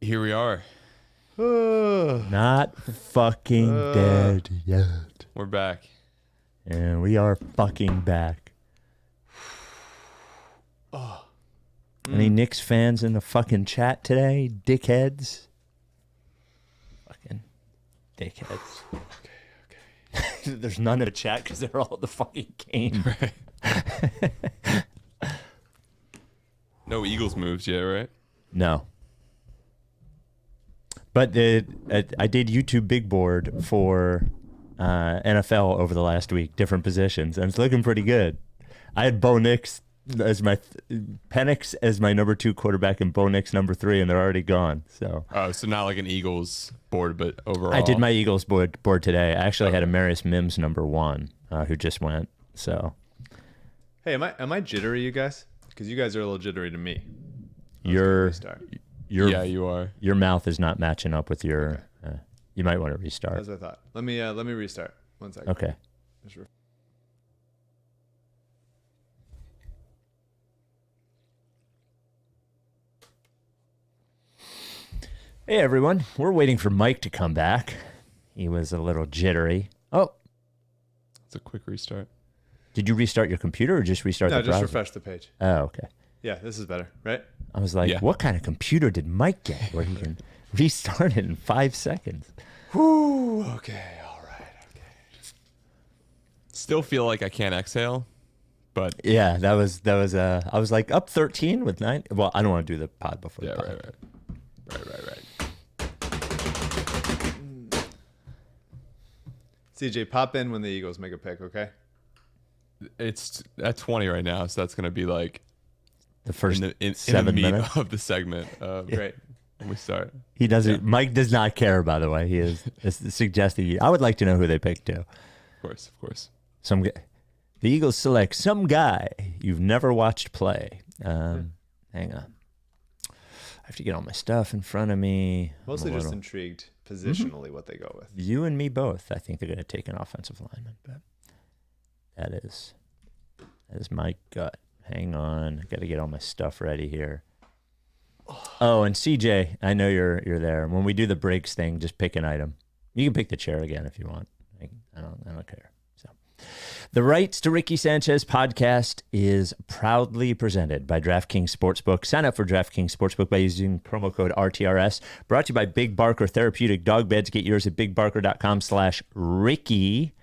Here we are. Not fucking dead yet. We're back. And we are fucking back. Any Knicks fans in the fucking chat today? Dickheads? Fucking dickheads. Okay. There's none in the chat because they're all at the fucking game. Right. No Eagles moves yet, right? No. But I did YouTube big board for NFL over the last week, different positions, and it's looking pretty good. I had Bo Nix as my Penix as my number 2 quarterback and Bo Nix number 3, and they're already gone. So so not like an Eagles board, but overall. I did my Eagles board today. I actually had Amarius Mims number 1, who just went. So hey, am I jittery, you guys? Because you guys are a little jittery to me. Yeah, you are. Your mouth is not matching up with your. Okay. You might want to restart. That's what I thought. Let me restart. 1 second. Okay. Hey everyone, we're waiting for Mike to come back. He was a little jittery. Oh, It's a quick restart. Did you restart your computer or just restart the browser? No, just refresh the page. Oh, okay. Yeah, this is better, right? I was like, what kind of computer did Mike get where he can restart it in 5 seconds? Whew. Okay. All right. Okay. Still feel like I can't exhale, but Yeah, that was. I was like up 13 with 9. Well, I don't want to do the pod before. yeah, the pod. right. CJ, pop in when the Eagles make a pick, okay? It's at 20 right now, so that's gonna be like The first in the 7 meat minutes of the segment. Great. When we start. He doesn't. Mike does not care. By the way, he is suggesting. I would like to know who they picked too. Of course. Some guy. The Eagles select some guy you've never watched play. Hang on. I have to get all my stuff in front of me. Mostly just intrigued positionally what they go with. You and me both. I think they're going to take an offensive lineman, but that is my gut. Hang on, I got to get all my stuff ready here. Oh, and CJ, I know you're there. When we do the Briggs thing, just pick an item. You can pick the chair again if you want. I don't care. So, the Rights to Ricky Sanchez podcast is proudly presented by DraftKings Sportsbook. Sign up for DraftKings Sportsbook by using promo code RTRS. Brought to you by Big Barker Therapeutic Dog Beds. Get yours at bigbarker.com/Ricky.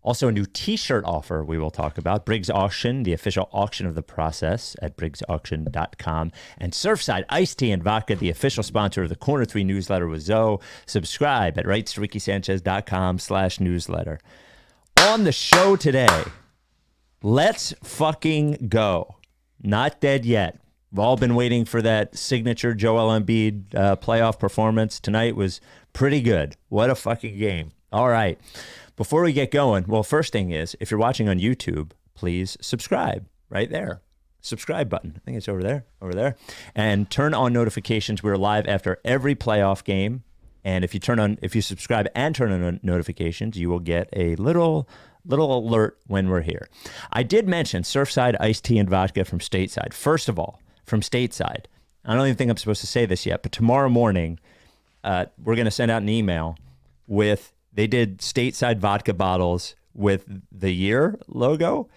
Also, a new T-shirt offer we will talk about. Briggs Auction, the official auction of the process at briggsauction.com. And Surfside Iced Tea and Vodka, the official sponsor of the Corner 3 newsletter with Zoe. Subscribe at rightstoRickySanchez.com/newsletter. On the show today, let's fucking go. Not dead yet. We've all been waiting for that signature Joel Embiid playoff performance. Tonight was pretty good. What a fucking game. All right. Before we get going, well, first thing is, if you're watching on YouTube, please subscribe right there. Subscribe button. I think it's over there. And turn on notifications. We're live after every playoff game. And if you subscribe and turn on notifications, you will get a little alert when we're here. I did mention Surfside Iced Tea and Vodka from Stateside. First of all, from Stateside, I don't even think I'm supposed to say this yet, but tomorrow morning, we're going to send out an email with, they did Stateside vodka bottles with the year logo,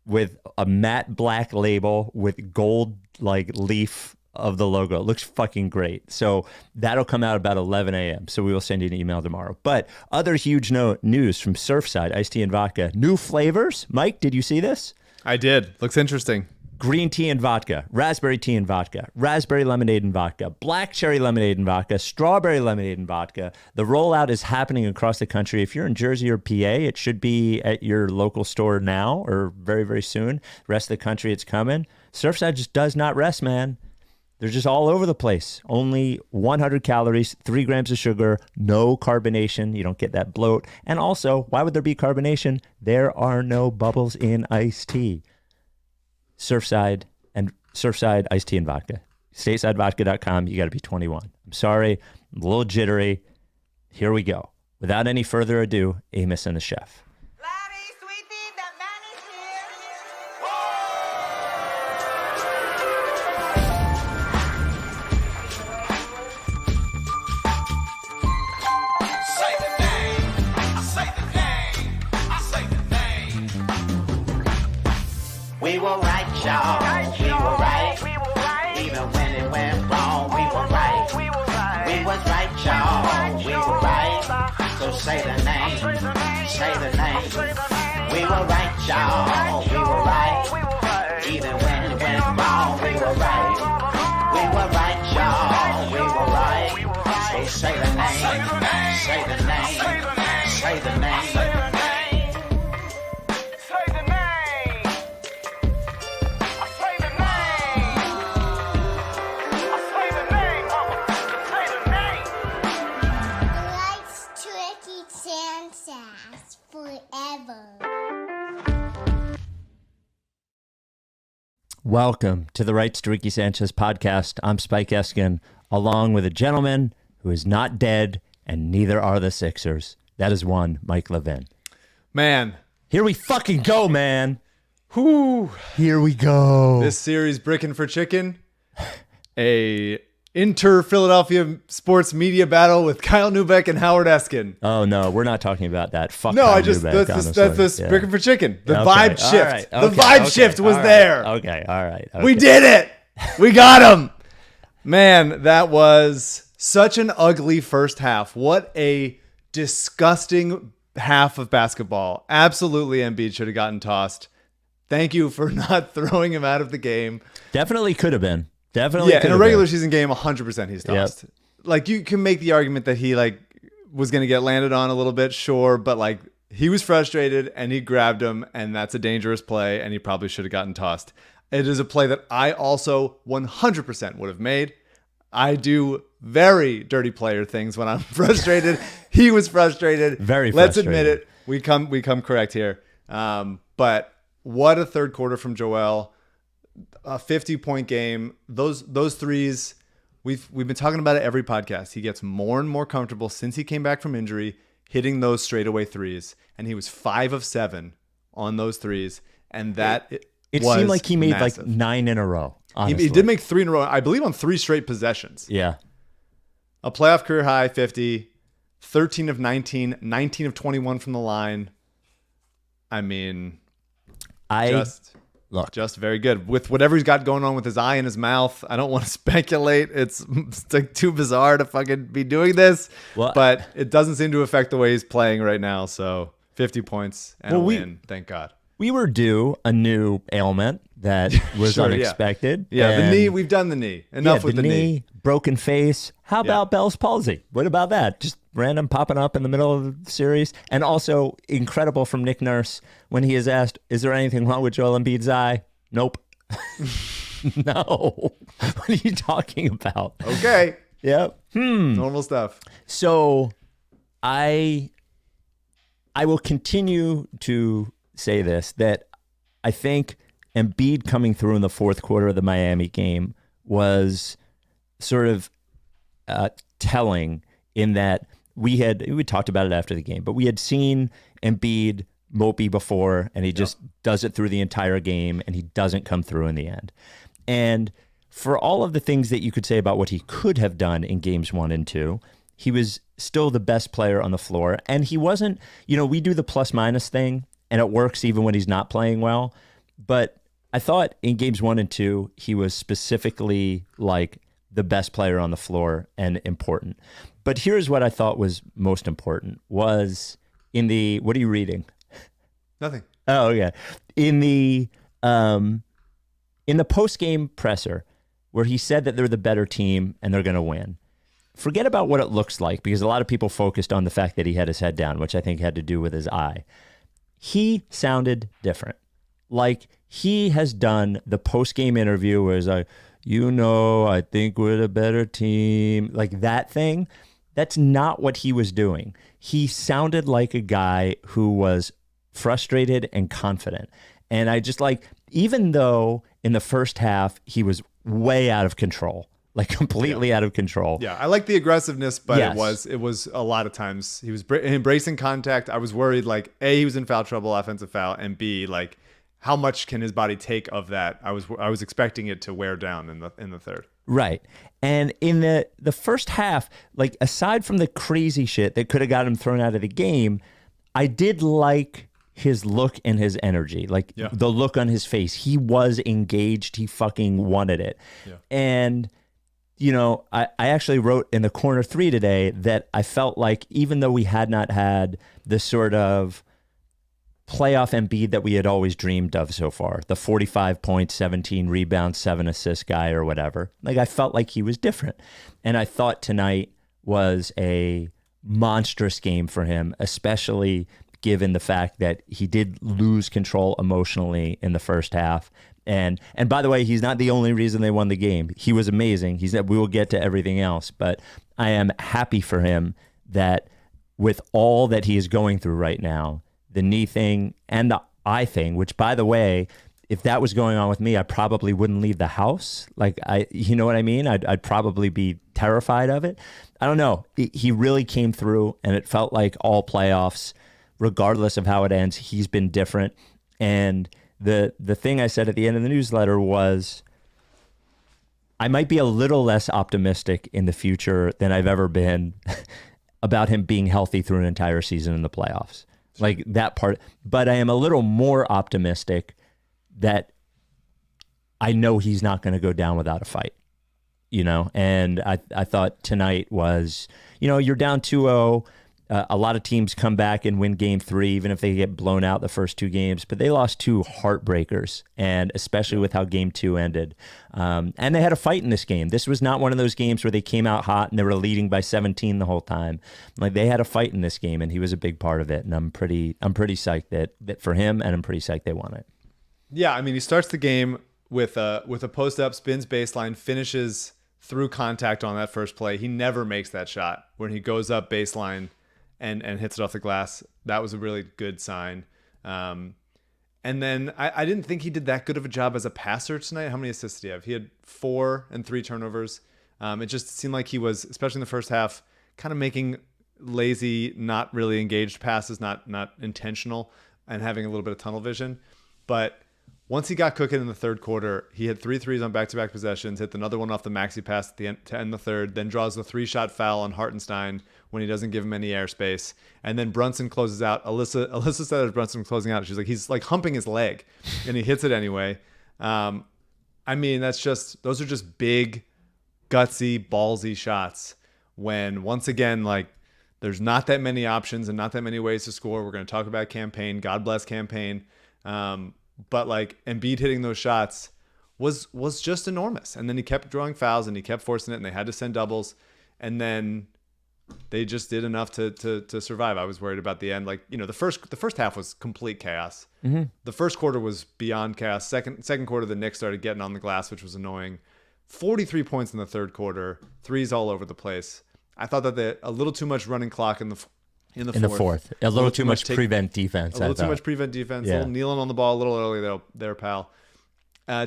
with a matte black label with gold like leaf of the logo. It looks fucking great. So that'll come out about 11 a.m. So we will send you an email tomorrow. But other huge news from Surfside Iced Tea and Vodka. New flavors. Mike, did you see this? I did. Looks interesting. Green tea and vodka, raspberry tea and vodka, raspberry lemonade and vodka, black cherry lemonade and vodka, strawberry lemonade and vodka. The rollout is happening across the country. If you're in Jersey or PA, it should be at your local store now or very, very soon. The rest of the country, it's coming. Surfside just does not rest, man. They're just all over the place. Only 100 calories, 3 grams of sugar, no carbonation. You don't get that bloat. And also, why would there be carbonation? There are no bubbles in iced tea. Surfside Iced Tea and Vodka. StatesideVodka.com. You got to be 21. I'm sorry. I'm a little jittery. Here we go. Without any further ado, Amos and the Chef. Larry, sweetie, the man is here. y'all. We were right. Even when it went wrong, we were right. We was right, y'all. We were right. So say the name. Say the name. We were right, y'all. We were right. Even when it went wrong, we were right. We were right, y'all. We were right. So say the name. Say the name. Say the name. Sanchez forever. Welcome to the Rights to Ricky Sanchez podcast. I'm Spike Eskin, along with a gentleman who is not dead, and neither are the Sixers. That is one, Mike Levin. Man, Here we fucking go, man. whoo. Here we go. This series, Brickin' for Chicken, a inter-Philadelphia sports media battle with Kyle Neubeck and Howard Eskin. Oh, no, we're not talking about that. Fuck No, Kyle I just, Neubeck, that's honestly. this Brickin' for Chicken. The Okay, vibe all shift. right, The okay, vibe okay, shift was all right, there. Okay, all right. We did it. We got him. Man, that was such an ugly first half. What a disgusting half of basketball. Absolutely, Embiid should have gotten tossed. Thank you for not throwing him out of the game. Definitely could have been. Definitely Yeah, could in a have regular been. season game, 100% he's tossed. Like, you can make the argument that he was going to get landed on a little bit, sure, but he was frustrated and he grabbed him, and that's a dangerous play, and he probably should have gotten tossed. It is a play that I also 100% would have made. I do very dirty player things when I'm frustrated. He was frustrated. Very Let's frustrated. admit it. We come correct here. But what a third quarter from Joel. A 50-point game. Those threes, we've been talking about it every podcast. He gets more and more comfortable since he came back from injury, hitting those straightaway threes. And he was 5 of 7 on those threes. And that It was seemed like he made massive. 9 in a row. Honestly. He did make 3 in a row, I believe, on 3 straight possessions. Yeah. A playoff career high 50, 13 of 19, 19 of 21 from the line. I mean, just very good. With whatever he's got going on with his eye and his mouth, I don't want to speculate. It's too bizarre to fucking be doing this. Well, but it doesn't seem to affect the way he's playing right now. So 50 points and a win. Thank God. We were due a new ailment that was Sure, yeah. unexpected. Yeah, the and- knee. We've done the knee. Enough with the knee. broken face. How about Bell's palsy? What about that? Just random popping up in the middle of the series. And also incredible from Nick Nurse when he is asked, is there anything wrong with Joel Embiid's eye? Nope. No. What are you talking about? Okay. Yep. Normal stuff. So I will continue to say this, that I think Embiid coming through in the fourth quarter of the Miami game was sort of telling in that we talked about it after the game, but we had seen Embiid mopey before, and he just does it through the entire game, and he doesn't come through in the end. And for all of the things that you could say about what he could have done in games 1 and 2, he was still the best player on the floor. And he wasn't, we do the plus minus thing, and it works even when he's not playing well. But I thought in games 1 and 2, he was specifically the best player on the floor and important. But here's what I thought was most important was in the, what are you reading? Nothing. Oh, yeah. In the post-game presser where he said that they're the better team and they're going to win. Forget about what it looks like, because a lot of people focused on the fact that he had his head down, which I think had to do with his eye. He sounded different. Like he has done the post-game interview where he's like, I think we're the better team. Like that thing. That's not what he was doing. He sounded like a guy who was frustrated and confident. And I just even though in the first half he was way out of control, completely out of control. Yeah, I like the aggressiveness, but Yes. it was a lot of times he was embracing contact. I was worried A, he was in foul trouble, offensive foul, and B, how much can his body take of that? I was expecting it to wear down in the third. Right. And in the first half, aside from the crazy shit that could have got him thrown out of the game, I did like his look and his energy, like the look on his face. He was engaged. He fucking wanted it. Yeah. And, you know, I actually wrote in the corner 3 today that I felt like even though we had not had the sort of playoff Embiid that we had always dreamed of so far, the 45 points, 17 rebounds, 7 assists guy or whatever, like I felt like he was different. And I thought tonight was a monstrous game for him, especially given the fact that he did lose control emotionally in the first half. And by the way, he's not the only reason they won the game. He was amazing. We will get to everything else, but I am happy for him that with all that he is going through right now, the knee thing and the eye thing, which by the way, if that was going on with me, I probably wouldn't leave the house. Like you know what I mean? I'd probably be terrified of it. I don't know. He really came through, and it felt like all playoffs, regardless of how it ends, he's been different. And the thing I said at the end of the newsletter was I might be a little less optimistic in the future than I've ever been about him being healthy through an entire season in the playoffs. Like that part. But I am a little more optimistic that I know he's not going to go down without a fight, you know? And I thought tonight was, you know, you're down 2-0. A lot of teams come back and win game 3, even if they get blown out the first 2 games. But they lost 2 heartbreakers, and especially with how game 2 ended. And they had a fight in this game. This was not one of those games where they came out hot and they were leading by 17 the whole time. Like they had a fight in this game, and he was a big part of it. And I'm pretty psyched that for him, and I'm pretty psyched they won it. Yeah, I mean, he starts the game with a post up, spins baseline, finishes through contact on that first play. He never makes that shot when he goes up baseline and hits it off the glass. That was a really good sign. And then I didn't think he did that good of a job as a passer tonight. How many assists did he have? He had 4 and 3 turnovers. It just seemed like he was, especially in the first half, kind of making lazy, not really engaged passes, not intentional, and having a little bit of tunnel vision. But once he got cooking in the third quarter, he had 3 threes on back-to-back possessions, hit another one off the maxi pass to end the third, then draws the 3-shot foul on Hartenstein when he doesn't give him any airspace. And then Brunson closes out. Alyssa said as Brunson closing out, she's like, he's like humping his leg, and he hits it anyway. I mean, those are just big, gutsy, ballsy shots when, once again, like, there's not that many options and not that many ways to score. We're going to talk about campaign. God bless campaign. But like Embiid hitting those shots was just enormous. And then he kept drawing fouls and he kept forcing it, and they had to send doubles. And then they just did enough to survive. I was worried about the end. Like, you know, the first half was complete chaos. Mm-hmm. The first quarter was beyond chaos. Second quarter, the Knicks started getting on the glass, which was annoying. 43 points in the third quarter, threes all over the place. I thought that a little too much running clock in the fourth. A little too much prevent defense. A little too much prevent defense. Yeah. A little kneeling on the ball a little early there, pal.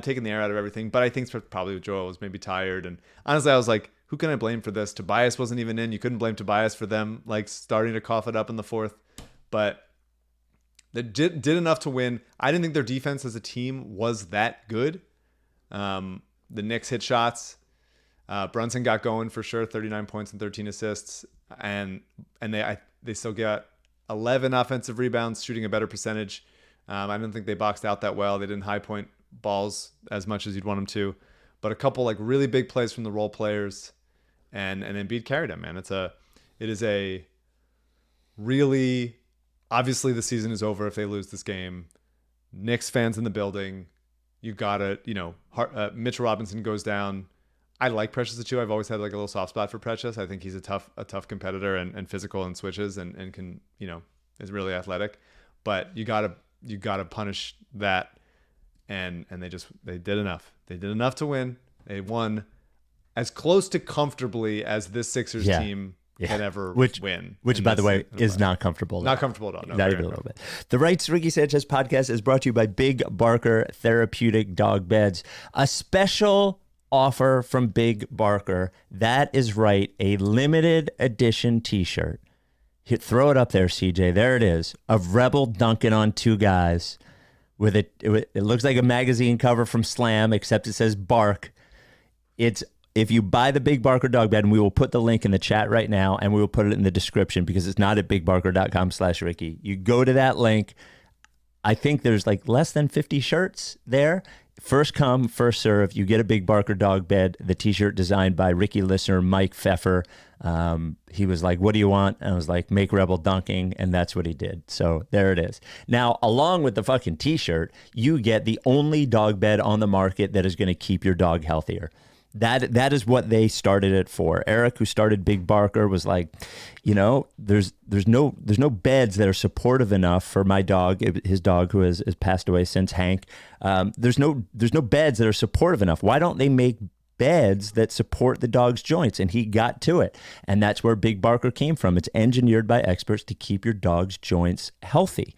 Taking the air out of everything. But I think probably Joel was maybe tired. And honestly, I was like, who can I blame for this? Tobias wasn't even in. You couldn't blame Tobias for them like starting to cough it up in the fourth. But they did enough to win. I didn't think their defense as a team was that good. The Knicks hit shots. Brunson got going for sure, 39 points and 13 assists. And they still got 11 offensive rebounds, shooting a better percentage. I don't think they boxed out that well. They didn't high point balls as much as you'd want them to, but a couple like really big plays from the role players, and Embiid carried them, man. It is a really, obviously the season is over if they lose this game. Knicks fans in the building, you gotta, Mitchell Robinson goes down. I like Precious Achiuwa. I've always had like a little soft spot for Precious. I think he's a tough competitor and physical and switches and can, is really athletic. But you gotta punish that. And they did enough. They did enough to win. They won as close to comfortably as this Sixers team can ever win. Which, by the way, is not comfortable. Not comfortable at all. No, not even a little bit. The Rights Ricky Sanchez podcast is brought to you by Big Barker Therapeutic Dog Beds. A special offer from Big Barker. That is right. A limited edition t-shirt. Throw it up there, CJ. There it is. Of Rebel dunking on 2 guys. With it looks like a magazine cover from Slam, except it says Bark. If you buy the Big Barker dog bed, and we will put the link in the chat right now, and we will put it in the description because it's not at bigbarker.com/Ricky. You go to that link. I think there's like less than 50 shirts there. First come, first serve. You get a Big Barker dog bed. The T-shirt designed by Ricky Listener, Mike Pfeffer. He was like, "What do you want?" And I was like, "Make Rebel dunking," and that's what he did. So there it is. Now, along with the fucking T-shirt, you get the only dog bed on the market that is going to keep your dog healthier. That is what they started it for. Eric, who started Big Barker, was like, there's no beds that are supportive enough for my dog, his dog who has passed away since, Hank. There's no beds that are supportive enough. Why don't they make beds that support the dog's joints? And he got to it. And that's where Big Barker came from. It's engineered by experts to keep your dog's joints healthy.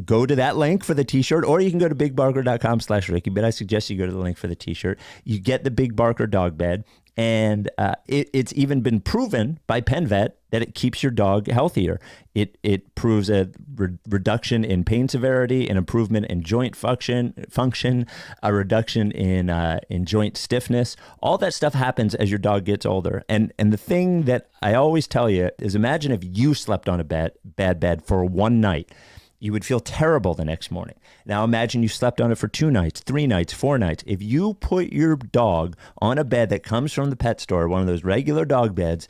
Go to that link for the T-shirt, or you can go to bigbarker.com/Ricky, but I suggest you go to the link for the T-shirt. You get the Big Barker dog bed, and it's even been proven by PennVet that it keeps your dog healthier. It proves a reduction in pain severity, an improvement in joint function, a reduction in joint stiffness. All that stuff happens as your dog gets older. And the thing that I always tell you is, imagine if you slept on a bad bed for one night. You would feel terrible the next morning. Now imagine you slept on it for 2 nights, 3 nights, 4 nights. If you put your dog on a bed that comes from the pet store, one of those regular dog beds,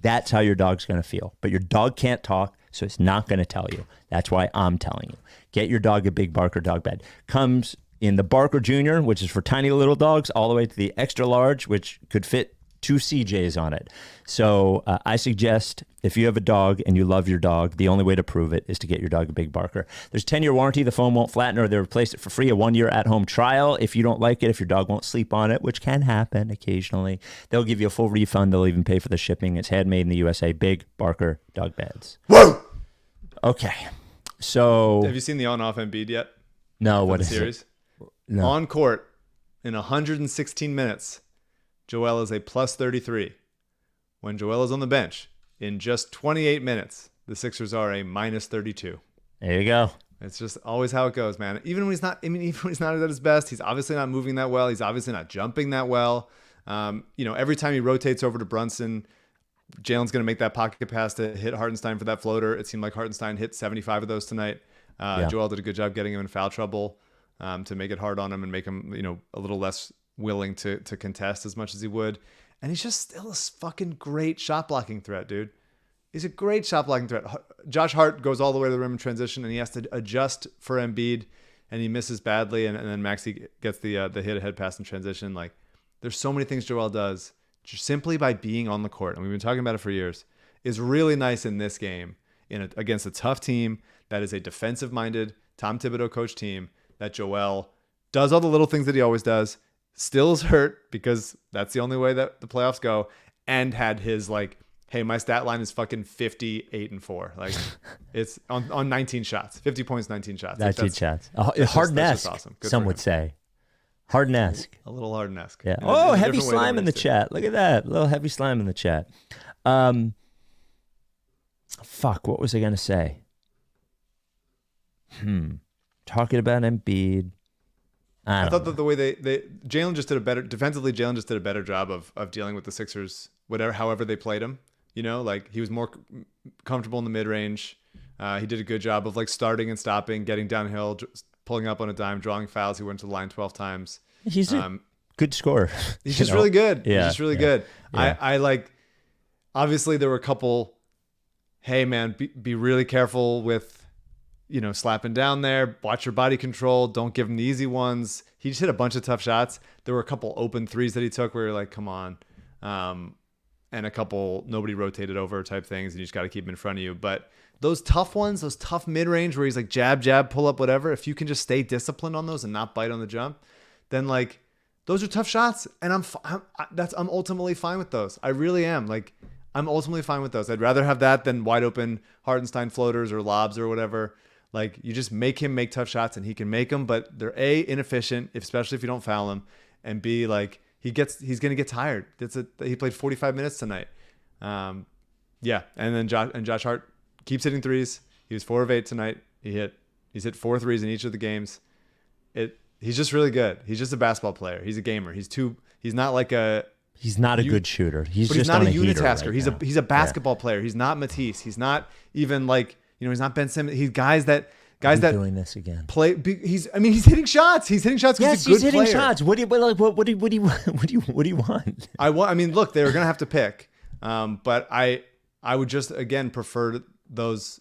that's how your dog's going to feel. But your dog can't talk, so it's not going to tell you. That's why I'm telling you. Get your dog a Big Barker dog bed. Comes in the Barker Jr., which is for tiny little dogs, all the way to the extra large, which could fit 2 CJs on it. So I suggest, if you have a dog and you love your dog, the only way to prove it is to get your dog a Big Barker. There's a 10-year warranty. The foam won't flatten, or they replace it for free. A 1-year at-home trial. If you don't like it, if your dog won't sleep on it, which can happen occasionally, they'll give you a full refund. They'll even pay for the shipping. It's handmade in the USA. Big Barker dog beds. Whoa! Okay. So Have you seen the on-off Embiid yet? no, For what the is series? it? No. On court in 116 minutes, Joel is a plus 33. When Joel is on the bench, in just 28 minutes, the Sixers are a minus 32. There you go. It's just always how it goes, man. Even when he's not at his best, he's obviously not moving that well. He's obviously not jumping that well. Every time he rotates over to Brunson, Jalen's going to make that pocket pass to hit Hartenstein for that floater. It seemed like Hartenstein hit 75 of those tonight. Joel did a good job getting him in foul trouble to make it hard on him and make him, a little less willing to contest as much as he would. And he's just still a fucking great shot blocking threat, dude. He's a great shot blocking threat. Josh Hart goes all the way to the rim in transition, and he has to adjust for Embiid, and he misses badly, and then Maxey gets the hit ahead pass in transition. Like, there's so many things Joel does just simply by being on the court, and we've been talking about it for years, is really nice in this game against a tough team that is a defensive-minded, Tom Thibodeau coach team, that Joel does all the little things that he always does, still is hurt because that's the only way that the playoffs go, and had his hey, my stat line is fucking 58-4. Like, it's on 19 shots, 50 points, 19 shots. 19 shots. Harden-esque, awesome. some would say. Harden-esque. A little Harden-esque. Yeah. In a Heavy different way slime than in the we used to. chat. Look at that. A little heavy slime in the chat. Fuck, what was I going to say? Talking about Embiid. I thought that the way Jalen just did Jalen just did a better job of dealing with the Sixers, however they played him. He was more comfortable in the mid range. He did a good job of starting and stopping, getting downhill, pulling up on a dime, drawing fouls. He went to the line 12 times. He's a good scorer. He's just really good. Yeah, He's just really good. Yeah. I obviously there were a couple, hey man, be really careful with, slapping down there, watch your body control. Don't give him the easy ones. He just hit a bunch of tough shots. There were a couple open threes that he took where you're like, come on. And a couple nobody rotated over type things, and you just got to keep him in front of you. But those tough ones, those tough mid-range where he's like jab, pull up, whatever, if you can just stay disciplined on those and not bite on the jump, then those are tough shots. And I'm ultimately fine with those. I really am. I'm ultimately fine with those. I'd rather have that than wide open Hartenstein floaters or lobs or whatever. You just make him make tough shots, and he can make them, but they're A, inefficient, especially if you don't foul him, and B, he's going to get tired. He played 45 minutes tonight. And then Josh Hart keeps hitting threes. He was 4 of 8 tonight. He's hit 4 threes in each of the games. He's just really good. He's just a basketball player. He's a gamer. He's not a good shooter. He's but just he's not on a heater unitasker. right He's a basketball player. He's not Matisse. He's not even he's not Ben Simmons. He's guys that Guys that doing this again. he's hitting shots. He's hitting shots because Yes, he's a good he's hitting player. shots. What do you want? I mean, look, they were gonna have to pick, but I would just again prefer those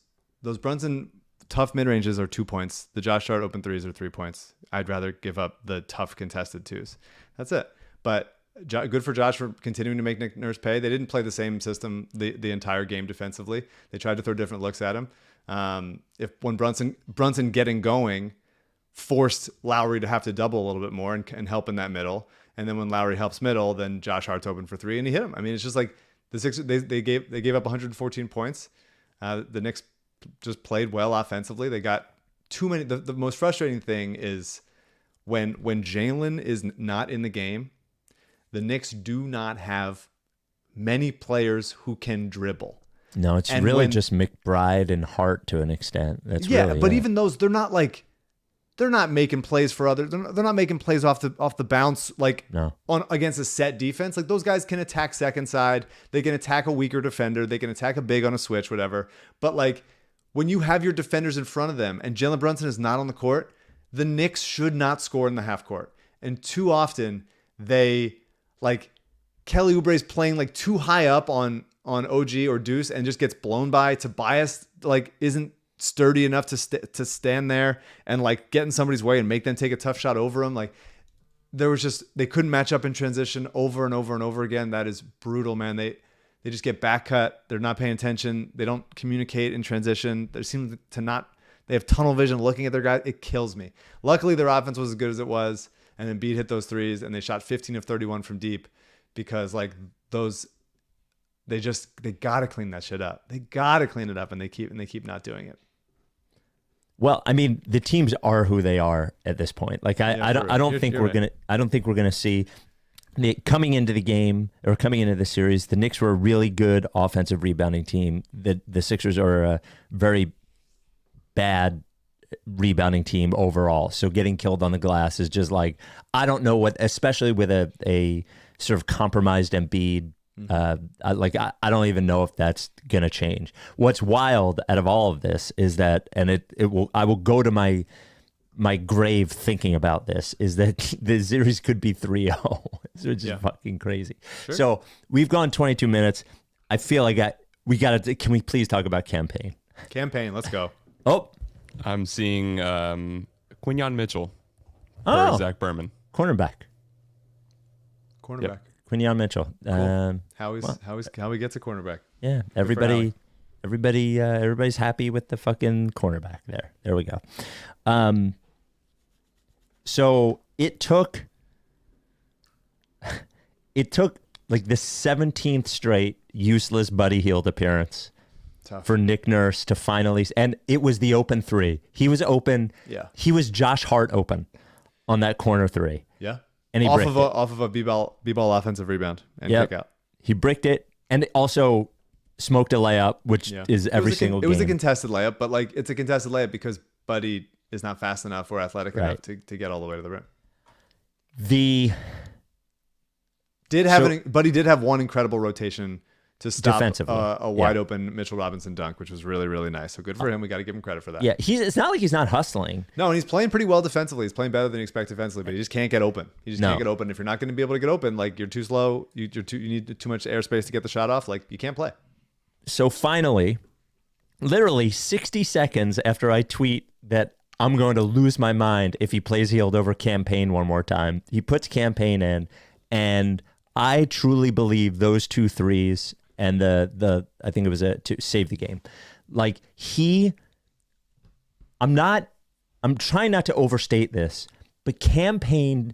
Brunson tough mid ranges are 2 points. The Josh Hart open threes are 3 points. I'd rather give up the tough contested twos. That's it. But good for Josh for continuing to make Nick Nurse pay. They didn't play the same system the entire game defensively. They tried to throw different looks at him. When Brunson getting going forced Lowry to have to double a little bit more and help in that middle. And then when Lowry helps middle, then Josh Hart's open for 3 and he hit him. I mean, it's just like the Sixers, they gave up 114 points. The Knicks just played well offensively. They got too many. The most frustrating thing is when Jalen is not in the game, the Knicks do not have many players who can dribble. No, it's really just McBride and Hart to an extent. That's really, but even those, they're not making plays for others. They're not making plays off the bounce against a set defense. Like those guys can attack second side. They can attack a weaker defender. They can attack a big on a switch, whatever. But like when you have your defenders in front of them and Jalen Brunson is not on the court, the Knicks should not score in the half court. And too often they like Kelly Oubre's playing like too high up on OG or Deuce and just gets blown by. Tobias like isn't sturdy enough to stand there and like get in somebody's way and make them take a tough shot over him. Like they couldn't match up in transition over and over and over again. That is brutal, man. They just get back cut. They're not paying attention. They don't communicate in transition. They seem to not. They have tunnel vision looking at their guys. It kills me. Luckily, their offense was as good as it was, and Embiid hit those threes, and they shot 15 of 31 from deep because like those. They gotta clean that shit up. They gotta clean it up, and they keep not doing it. Well, I mean, the teams are who they are at this point. Like I don't think we're gonna see coming into the game or coming into the series. The Knicks were a really good offensive rebounding team. The Sixers are a very bad rebounding team overall. So getting killed on the glass is just like, I don't know what, especially with a sort of compromised Embiid. I don't even know if that's gonna change. What's wild out of all of this is that, and I will go to my grave thinking about this, is that the series could be 3-0, which is fucking crazy. Sure. So we've gone 22 minutes. I feel like can we please talk about campaign? Campaign, let's go. Oh, I'm seeing Quinyon Mitchell for Zach Berman. Cornerback. Yep. Quinyon Mitchell. Cool. How he gets a cornerback. Yeah, everybody's happy with the fucking cornerback there. There we go. So it took like the 17th straight useless Buddy Hield appearance for Nick Nurse to finally, and it was the open 3. He was open. Yeah. He was Josh Hart open on that corner 3. Yeah. And he off of a B-ball offensive rebound and kick out. He bricked it and also smoked a layup, which is every single game. It was a contested layup, but like it's a contested layup because Buddy is not fast enough or athletic enough to get all the way to the rim. Buddy did have one incredible rotation to stop a wide open Mitchell Robinson dunk, which was really, really nice. So good for him. We got to give him credit for that. Yeah, it's not like he's not hustling. No, and he's playing pretty well defensively. He's playing better than you expect defensively, but he just can't get open. Can't get open. If you're not going to be able to get open, like you're too slow, you need too much airspace to get the shot off, like you can't play. So finally, literally 60 seconds after I tweet that I'm going to lose my mind if he plays Hield over Campaign one more time, he puts Campaign in, and I truly believe those 2 threes and the I think it was to save the game. Like I'm trying not to overstate this, but Campaign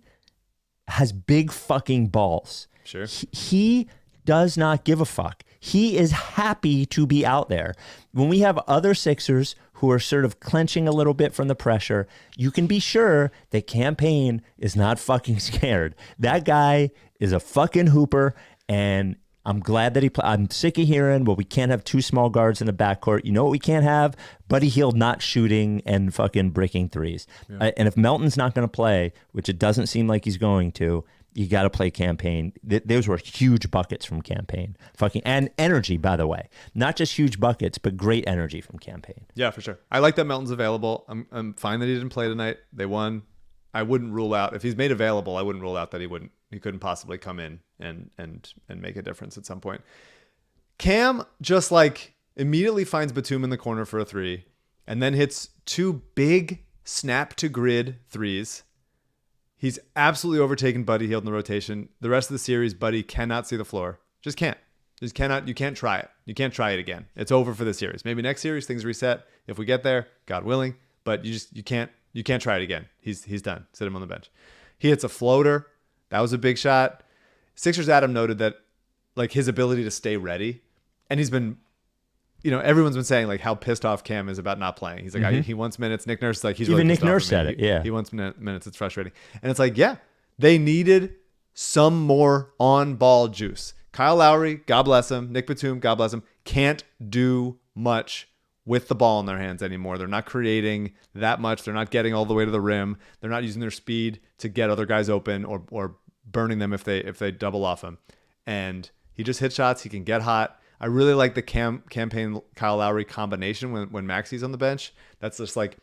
has big fucking balls. Sure. He does not give a fuck. He is happy to be out there. When we have other Sixers who are sort of clenching a little bit from the pressure, you can be sure that Campaign is not fucking scared. That guy is a fucking hooper, and I'm glad that I'm sick of hearing, well, we can't have 2 small guards in the backcourt. You know what we can't have? Buddy Hield not shooting and fucking breaking threes. Yeah. And if Melton's not going to play, which it doesn't seem like he's going to, you got to play Campaign. Those were huge buckets from Campaign. And energy, by the way. Not just huge buckets, but great energy from Campaign. Yeah, for sure. I like that Melton's available. I'm fine that he didn't play tonight. They won. I wouldn't rule out, if he's made available, I wouldn't rule out that he couldn't possibly come in and make a difference at some point. Cam just like immediately finds Batum in the corner for a three and then hits two big snap to grid threes. He's absolutely overtaken Buddy Hield in the rotation. The rest of the series, Buddy cannot see the floor. Just can't. Just cannot. You can't try it. You can't try it again. It's over for the series. Maybe next series things reset if we get there, God willing. But you can't try it again. He's done. Sit him on the bench. He hits a floater. That was a big shot. Sixers Adam noted that like his ability to stay ready, and he's been, everyone's been saying like how pissed off Cam is about not playing. He's like, he wants minutes. Nick Nurse is like, he's Even really Nick pissed off Nurse at said me. it. Yeah, he wants minutes. It's frustrating, and it's like, yeah, they needed some more on ball juice. Kyle Lowry, God bless him. Nick Batum, God bless him, can't do much with the ball in their hands anymore. They're not creating that much. They're not getting all the way to the rim. They're not using their speed to get other guys open or burning them if they double off him. And he just hits shots. He can get hot. I really like the Campaign Kyle Lowry combination when Maxi's on the bench. That's just like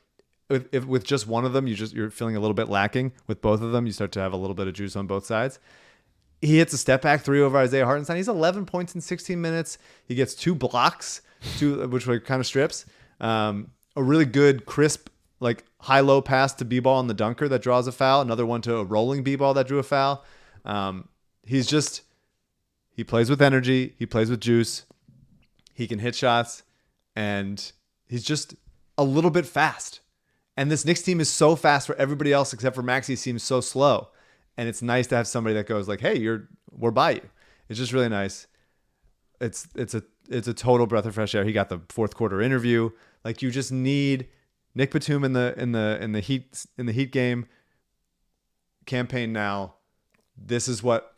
with just one of them, you're feeling a little bit lacking. With both of them, you start to have a little bit of juice on both sides. He hits a step back three over Isaiah Hartenstein. He's 11 points in 16 minutes. He gets 2 blocks, which were kind of strips. A really good, crisp, like high-low pass to B-ball on the dunker that draws a foul. Another one to a rolling B-ball that drew a foul. He plays with energy. He plays with juice. He can hit shots. And he's just a little bit fast. And this Knicks team is so fast where everybody else except for Maxey seems so slow. And it's nice to have somebody that goes like, "Hey, we're by you." It's just really nice. It's a total breath of fresh air. He got the fourth quarter interview. Like you just need Nick Batum in the Heat game. Campaign now. This is what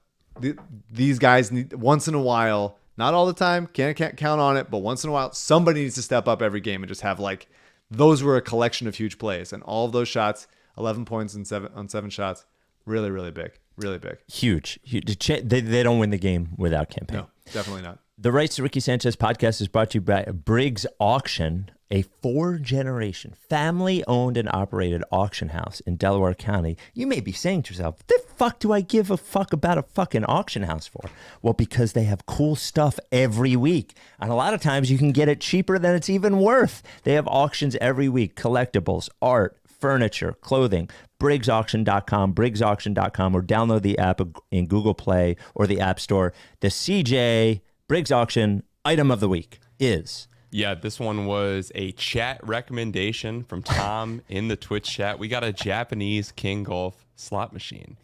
these guys need once in a while. Not all the time. Can't count on it, but once in a while, somebody needs to step up every game and just have like those were a collection of huge plays, and all of those shots, 11 points on 7 shots. Really, really big. Really big. Huge. They don't win the game without Campaign. No, definitely not. The Rights to Ricky Sanchez podcast is brought to you by Briggs Auction, a 4-generation family-owned and operated auction house in Delaware County. You may be saying to yourself, the fuck do I give a fuck about a fucking auction house for? Well, because they have cool stuff every week. And a lot of times you can get it cheaper than it's even worth. They have auctions every week, collectibles, art, furniture, clothing. BriggsAuction.com, BriggsAuction.com, or download the app in Google Play or the App Store. The CJ Briggs Auction item of the week is... Yeah, this one was a chat recommendation from Tom in the Twitch chat. We got a Japanese King Golf slot machine.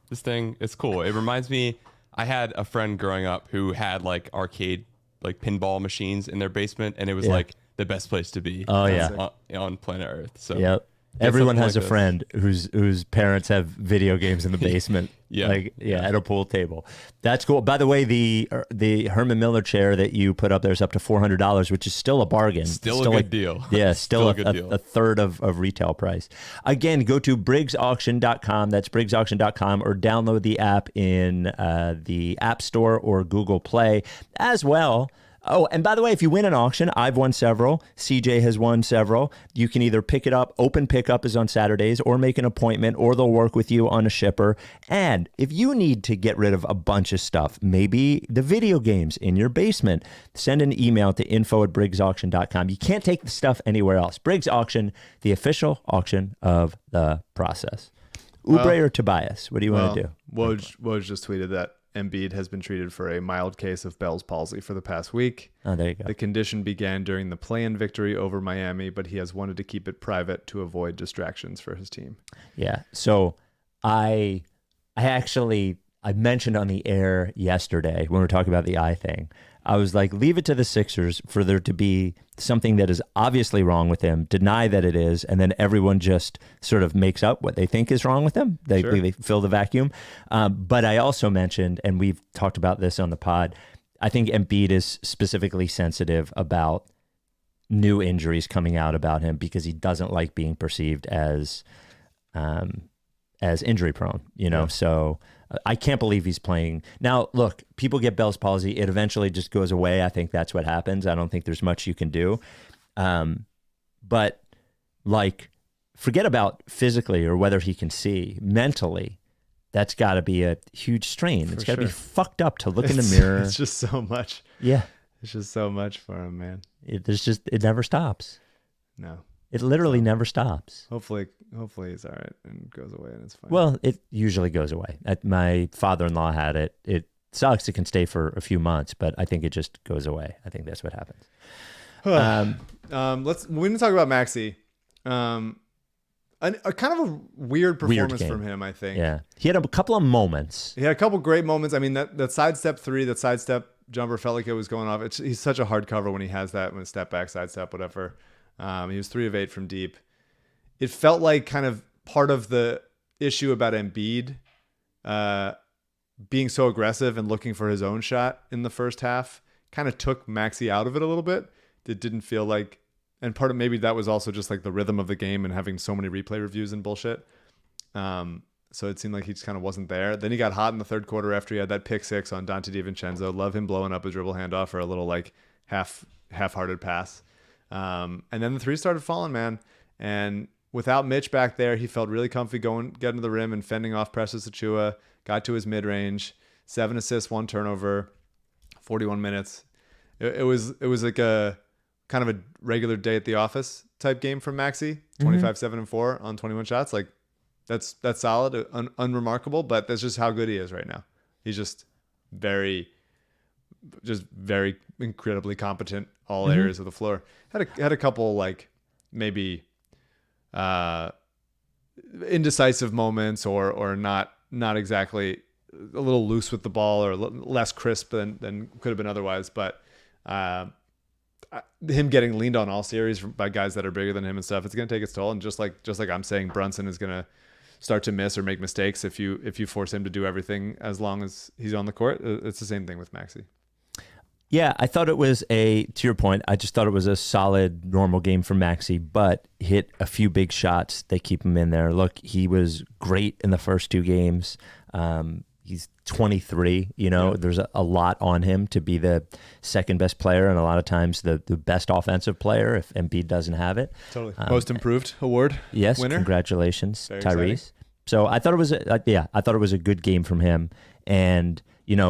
This thing is cool. It reminds me, I had a friend growing up who had like arcade, like pinball machines in their basement, and it was like the best place to be. Oh, yeah. On planet Earth. So yep. Everyone has a friend whose parents have video games in the basement. At a pool table. That's cool. By the way, the Herman Miller chair that you put up there is up to $400, which is still a bargain. Still a good deal. Yeah, still a good deal. A third of retail price. Again, go to BriggsAuction.com. That's BriggsAuction.com, or download the app in the App Store or Google Play as well. Oh, and by the way, if you win an auction, I've won several. CJ has won several. You can either pick it up. Open pickup is on Saturdays, or make an appointment, or they'll work with you on a shipper. And if you need to get rid of a bunch of stuff, maybe the video games in your basement, send an email to info@briggsauction.com. You can't take the stuff anywhere else. Briggs Auction, the official auction of the process. Oubre or Tobias? What do you want to do? Woj just tweeted that Embiid has been treated for a mild case of Bell's palsy for the past week. Oh, there you go. The condition began during the play-in victory over Miami, but he has wanted to keep it private to avoid distractions for his team. Yeah. So I mentioned on the air yesterday when we were talking about the eye thing, I was like, leave it to the Sixers for there to be something that is obviously wrong with him, deny that it is, and then everyone just sort of makes up what they think is wrong with him. They fill the vacuum. But I also mentioned, and we've talked about this on the pod, I think Embiid is specifically sensitive about new injuries coming out about him because he doesn't like being perceived as as injury prone, so I can't believe he's playing. Now, look, people get Bell's palsy. It eventually just goes away. I think that's what happens. I don't think there's much you can do. But like, forget about physically or whether he can see. Mentally, that's got to be a huge strain. It's got to be fucked up to look in the mirror. It's just so much. Yeah. It's just so much for him, man. It never stops. No. It literally never stops. Hopefully he's all right and goes away and it's fine. Well, it usually goes away. My father-in-law had it. It sucks. It can stay for a few months, but I think it just goes away. I think that's what happens. We need to talk about Maxey. A kind of a weird performance from him, I think. Yeah. He had a couple of moments. He had a couple great moments. I mean, that sidestep three, that sidestep jumper felt like it was going off. He's such a hard cover when he has that, when step back, sidestep, whatever. He was 3 of 8 from deep. It felt like kind of part of the issue about Embiid being so aggressive and looking for his own shot in the first half kind of took Maxey out of it a little bit. It didn't feel like, and part of maybe that was also just like the rhythm of the game and having so many replay reviews and bullshit. So it seemed like he just kind of wasn't there. Then he got hot in the third quarter after he had that pick 6 on Dante DiVincenzo. Love him blowing up a dribble handoff for a little like half-hearted pass. And then the 3 started falling, man. And without Mitch back there, he felt really comfy getting to the rim and fending off Precious Achiuwa. Got to his mid-range, 7 assists, 1 turnover, 41 minutes. It was like a kind of a regular day at the office type game from Maxey. 25, 7, and 4 on 21 shots. Like that's solid, unremarkable, but that's just how good he is right now. He's just very incredibly competent all areas of the floor. Had a couple like maybe indecisive moments or not exactly, a little loose with the ball or less crisp than could have been otherwise. But him getting leaned on all series by guys that are bigger than him and stuff, it's going to take its toll. And just like I'm saying, Brunson is going to start to miss or make mistakes if you force him to do everything as long as he's on the court. It's the same thing with Maxey. Yeah, I thought it was to your point, I just thought it was a solid, normal game for Maxey, but hit a few big shots. They keep him in there. Look, he was great in the first 2 games. He's 23, There's a lot on him to be the second best player and a lot of times the best offensive player if Embiid doesn't have it. Totally. Most improved award winner. Congratulations, Very Tyrese. exciting. So I thought it was a good game from him. And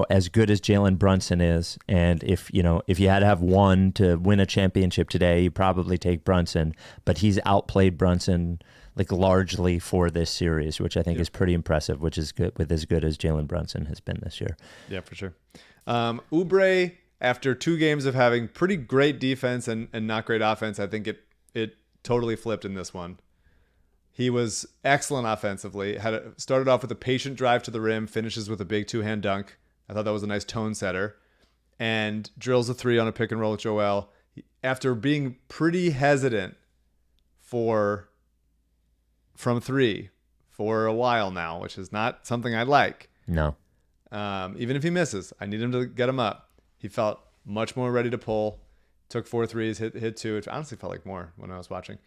as good as Jalen Brunson is, and if you had to have one to win a championship today, you probably take Brunson, but he's outplayed Brunson like largely for this series, which I think is pretty impressive, which is good with as good as Jalen Brunson has been this year. Yeah, for sure. Oubre, after 2 games of having pretty great defense and not great offense, I think it totally flipped in this one. He was excellent offensively. Started off with a patient drive to the rim, finishes with a big 2-hand dunk. I thought that was a nice tone setter. And drills a 3 on a pick and roll with Joel. After being pretty hesitant from 3 for a while now, which is not something I like. No. Even if he misses, I need him to get him up. He felt much more ready to pull. Took 4 threes, hit 2. It honestly felt like more when I was watching.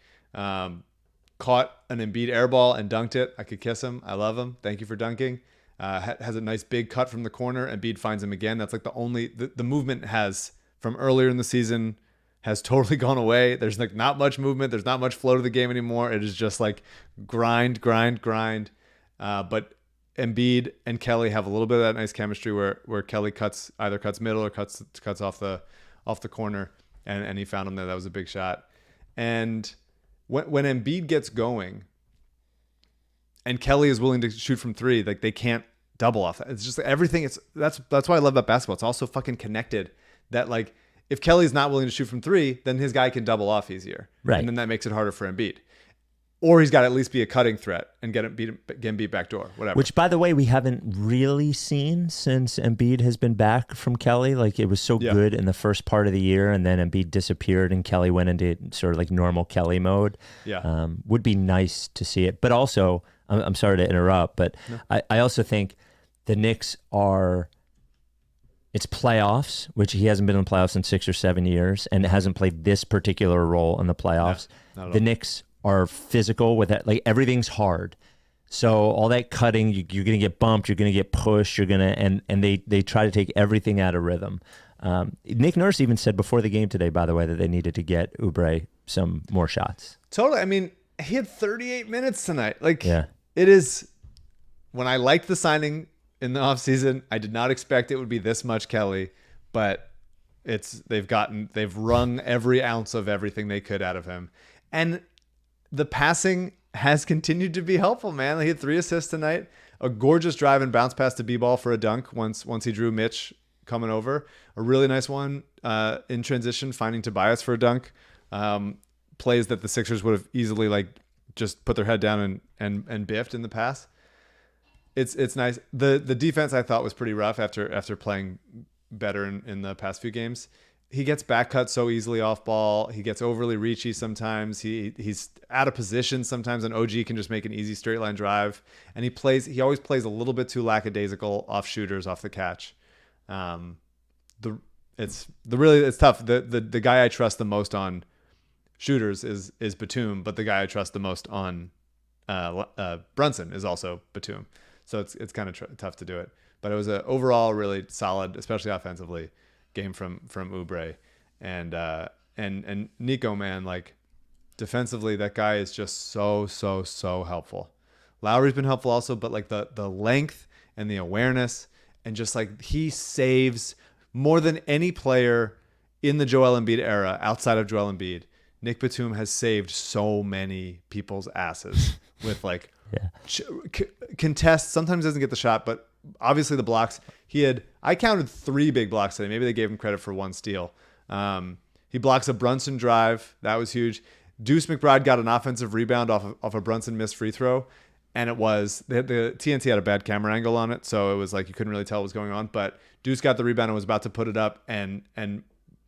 Caught an Embiid air ball and dunked it. I could kiss him. I love him. Thank you for dunking. Has a nice big cut from the corner. Embiid finds him again. That's like the movement has from earlier in the season has totally gone away. There's like not much movement. There's not much flow to the game anymore. It is just like grind. But Embiid and Kelly have a little bit of that nice chemistry where Kelly either cuts middle or cuts off the corner, and he found him there. That was a big shot. And when Embiid gets going and Kelly is willing to shoot from 3, like they can't double off that. It's just everything. That's why I love about basketball. It's also fucking connected that like if Kelly's not willing to shoot from 3, then his guy can double off easier. Right. And then that makes it harder for Embiid. Or he's got to at least be a cutting threat and get beat back door, whatever. Which, by the way, we haven't really seen since Embiid has been back from Kelly. Like, it was so good in the first part of the year, and then Embiid disappeared, and Kelly went into sort of like normal Kelly mode. Yeah. Would be nice to see it. But also, I'm sorry to interrupt, but no. I also think the Knicks are... It's playoffs, which he hasn't been in the playoffs in 6 or 7 years, and hasn't played this particular role in the playoffs. No, the Knicks are physical with that. Like, everything's hard. So all that cutting, you're going to get bumped, you're going to get pushed, and they try to take everything out of rhythm. Nick Nurse even said before the game today, by the way, that they needed to get Oubre some more shots. Totally. I mean, he had 38 minutes tonight. Like, Yeah. It is, when I liked the signing in the offseason, I did not expect it would be this much Kelly, but they've wrung every ounce of everything they could out of him. And the passing has continued to be helpful, man. He had 3 assists tonight, a gorgeous drive and bounce pass to B-ball for a dunk once he drew Mitch coming over. A really nice one in transition, finding Tobias for a dunk. Plays that the Sixers would have easily like just put their head down and biffed in the pass. It's nice. The defense I thought was pretty rough after playing better in the past few games. He gets back cut so easily off ball. He gets overly reachy sometimes. He's out of position sometimes. An OG can just make an easy straight line drive, and he always plays a little bit too lackadaisical off shooters off the catch. It's tough. The guy I trust the most on shooters is Batum, but the guy I trust the most on Brunson is also Batum. So it's kind of tough to do it. But it was an overall really solid, especially offensively, game from Oubre. And Nico, man, like defensively, that guy is just so helpful. Lowry's been helpful also, but like the length and the awareness, and just like he saves more than any player in the Joel Embiid era outside of Joel Embiid. Nick Batum has saved so many people's asses with like contests. Sometimes doesn't get the shot, but obviously the blocks. I counted 3 big blocks today. Maybe they gave him credit for 1 steal. He blocks a Brunson drive. That was huge. Deuce McBride got an offensive rebound off a Brunson missed free throw. And it was, the TNT had a bad camera angle on it. So it was like, you couldn't really tell what was going on, but Deuce got the rebound and was about to put it up, and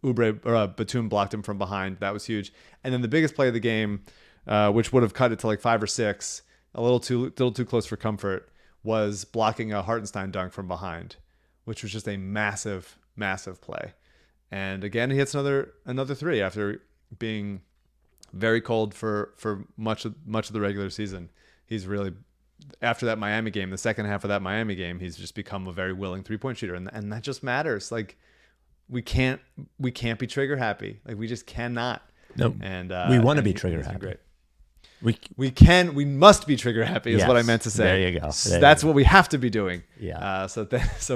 Batum blocked him from behind. That was huge. And then the biggest play of the game, which would have cut it to like 5 or 6, a little too close for comfort, was blocking a Hartenstein dunk from behind, which was just a massive play. And again, he hits another 3 after being very cold for much of the regular season. He's really, after that Miami game, the second half of that Miami game, he's just become a very willing 3-point shooter, and that just matters. Like we can't be trigger happy. Like we just cannot. No, and we want to be trigger happy. Great. We must be trigger happy is yes, what I meant to say. There you go. That's what we have to be doing. Yeah. So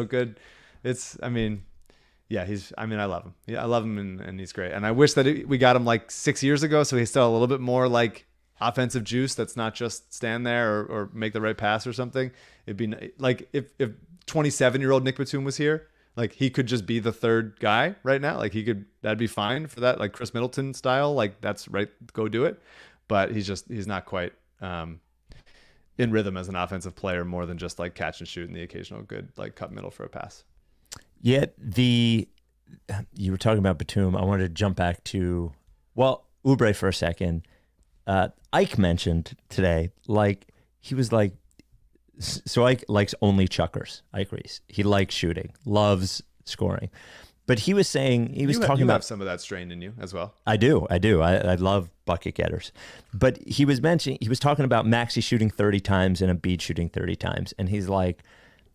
good. I love him. Yeah, I love him, and he's great. And I wish that we got him like 6 years ago, so he's still a little bit more like offensive juice. That's not just stand there or make the right pass or something. It'd be like if 27-year-old Nick Batum was here, like he could just be the third guy right now. Like that'd be fine for that, like Chris Middleton style. Like that's right, go do it. But he's not quite in rhythm as an offensive player, more than just like catch and shoot and the occasional good like cut middle for a pass. Yet you were talking about Batum. I wanted to jump back to Oubre for a second. Ike mentioned today, like he was like, so Ike likes only chuckers. Ike Reese, he likes shooting, loves scoring, but he was saying you have some of that strain in you as well. I do. I love bucket getters, but he was talking about Maxey shooting 30 times and Embiid shooting 30 times, and he's like,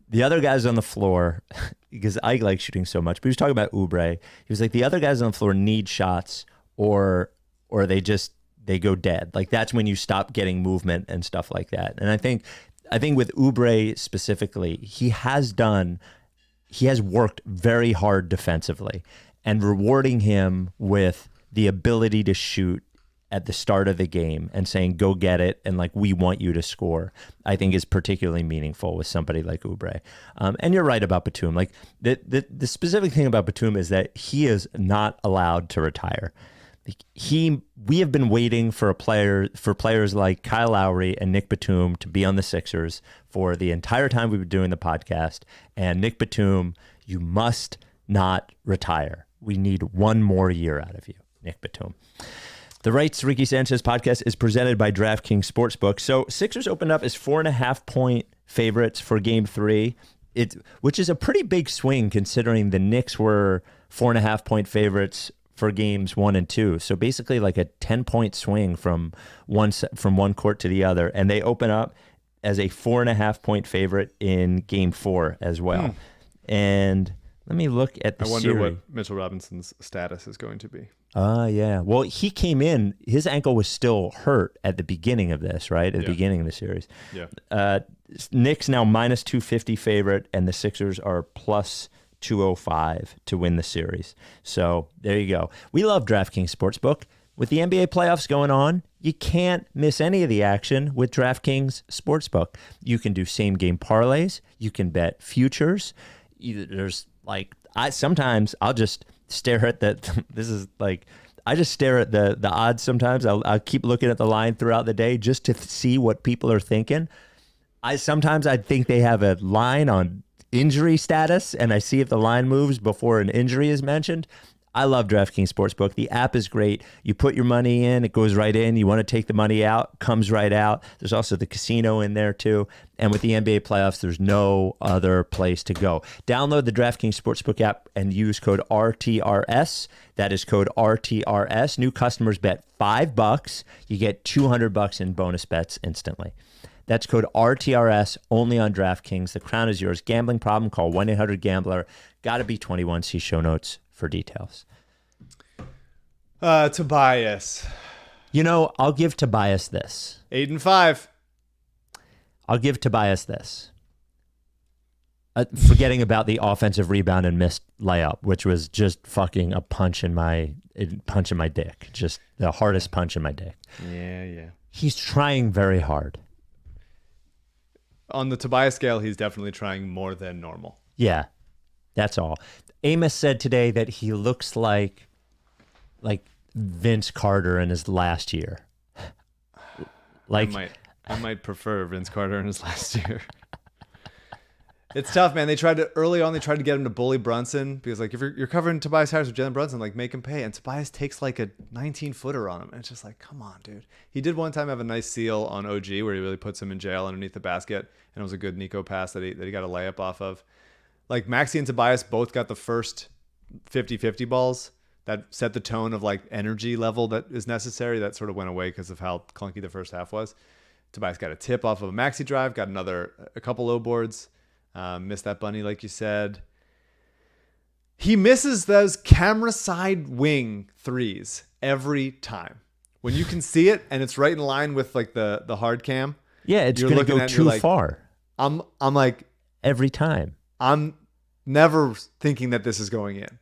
the other guys on the floor, because Ike likes shooting so much, but he was talking about Oubre. He was like, the other guys on the floor need shots, or they go dead. Like that's when you stop getting movement and stuff like that. And I think with Oubre specifically, he has worked very hard defensively, and rewarding him with the ability to shoot at the start of the game and saying, go get it. And like, we want you to score, I think is particularly meaningful with somebody like Oubre. And you're right about Batum. Like the specific thing about Batum is that he is not allowed to retire. We have been waiting for players like Kyle Lowry and Nick Batum to be on the Sixers for the entire time we've been doing the podcast. And Nick Batum, you must not retire. We need 1 more year out of you, Nick Batum. The Rights Ricky Sanchez podcast is presented by DraftKings Sportsbook. So Sixers opened up as 4.5-point favorites for Game 3, which is a pretty big swing considering the Knicks were 4.5-point favorites for games 1 and 2. So basically like a 10-point swing from one court to the other. And they open up as a 4.5-point favorite in Game 4 as well. And let me look at the I wonder series. what Mitchell Robinson's status is going to be. Yeah. Well, he came in, his ankle was still hurt at the beginning of this, right? At the beginning of the series. Yeah. Knicks now minus 250 favorite, and the Sixers are plus 205 to win the series. So there you go. We love DraftKings Sportsbook. With the NBA playoffs going on, you can't miss any of the action with DraftKings Sportsbook. You can do same game parlays. You can bet futures. There's like, sometimes I'll just stare at the, I just stare at the odds sometimes. I'll keep looking at the line throughout the day just to see what people are thinking. Sometimes I think they have a line on injury status, and I see if the line moves before an injury is mentioned. I love DraftKings Sportsbook. The app is great. You put your money in, it goes right in. You want to take the money out, comes right out. There's also the casino in there too. And with the NBA playoffs, there's no other place to go. Download the DraftKings Sportsbook app and use code RTRS. That is code RTRS. New customers bet $5. You get $200 in bonus bets instantly. That's code RTRS only on DraftKings. The crown is yours. Gambling problem? Call 1-800-GAMBLER. Got to be 21. See show notes for details. Tobias. You know, I'll give Tobias this. 8-5. I'll give Tobias this. Forgetting about the offensive rebound and missed layup, which was just fucking a punch in my dick. Just the hardest punch in my dick. Yeah. He's trying very hard. On the Tobias scale, he's definitely trying more than normal. Yeah, that's all. Amos said today that he looks like Vince Carter in his last year. Like I might prefer Vince Carter in his last year. It's tough, man. They tried to get him to bully Brunson because, like, if you're covering Tobias Harris with Jalen Brunson, like, make him pay. And Tobias takes like a 19-footer on him, and it's just like, come on, dude. He did one time have a nice seal on OG where he really puts him in jail underneath the basket, and it was a good Nico pass that he got a layup off of. Like, Maxey and Tobias both got the first 50-50 balls that set the tone of, like, energy level that is necessary. That sort of went away because of how clunky the first half was. Tobias got a tip off of a Maxey drive, got a couple low boards. Missed that bunny, like you said. He misses those camera side wing threes every time. When you can see it and it's right in line with, like, the hard cam. Yeah, it's going to go too far. I'm like, every time. I'm never thinking that this is going in.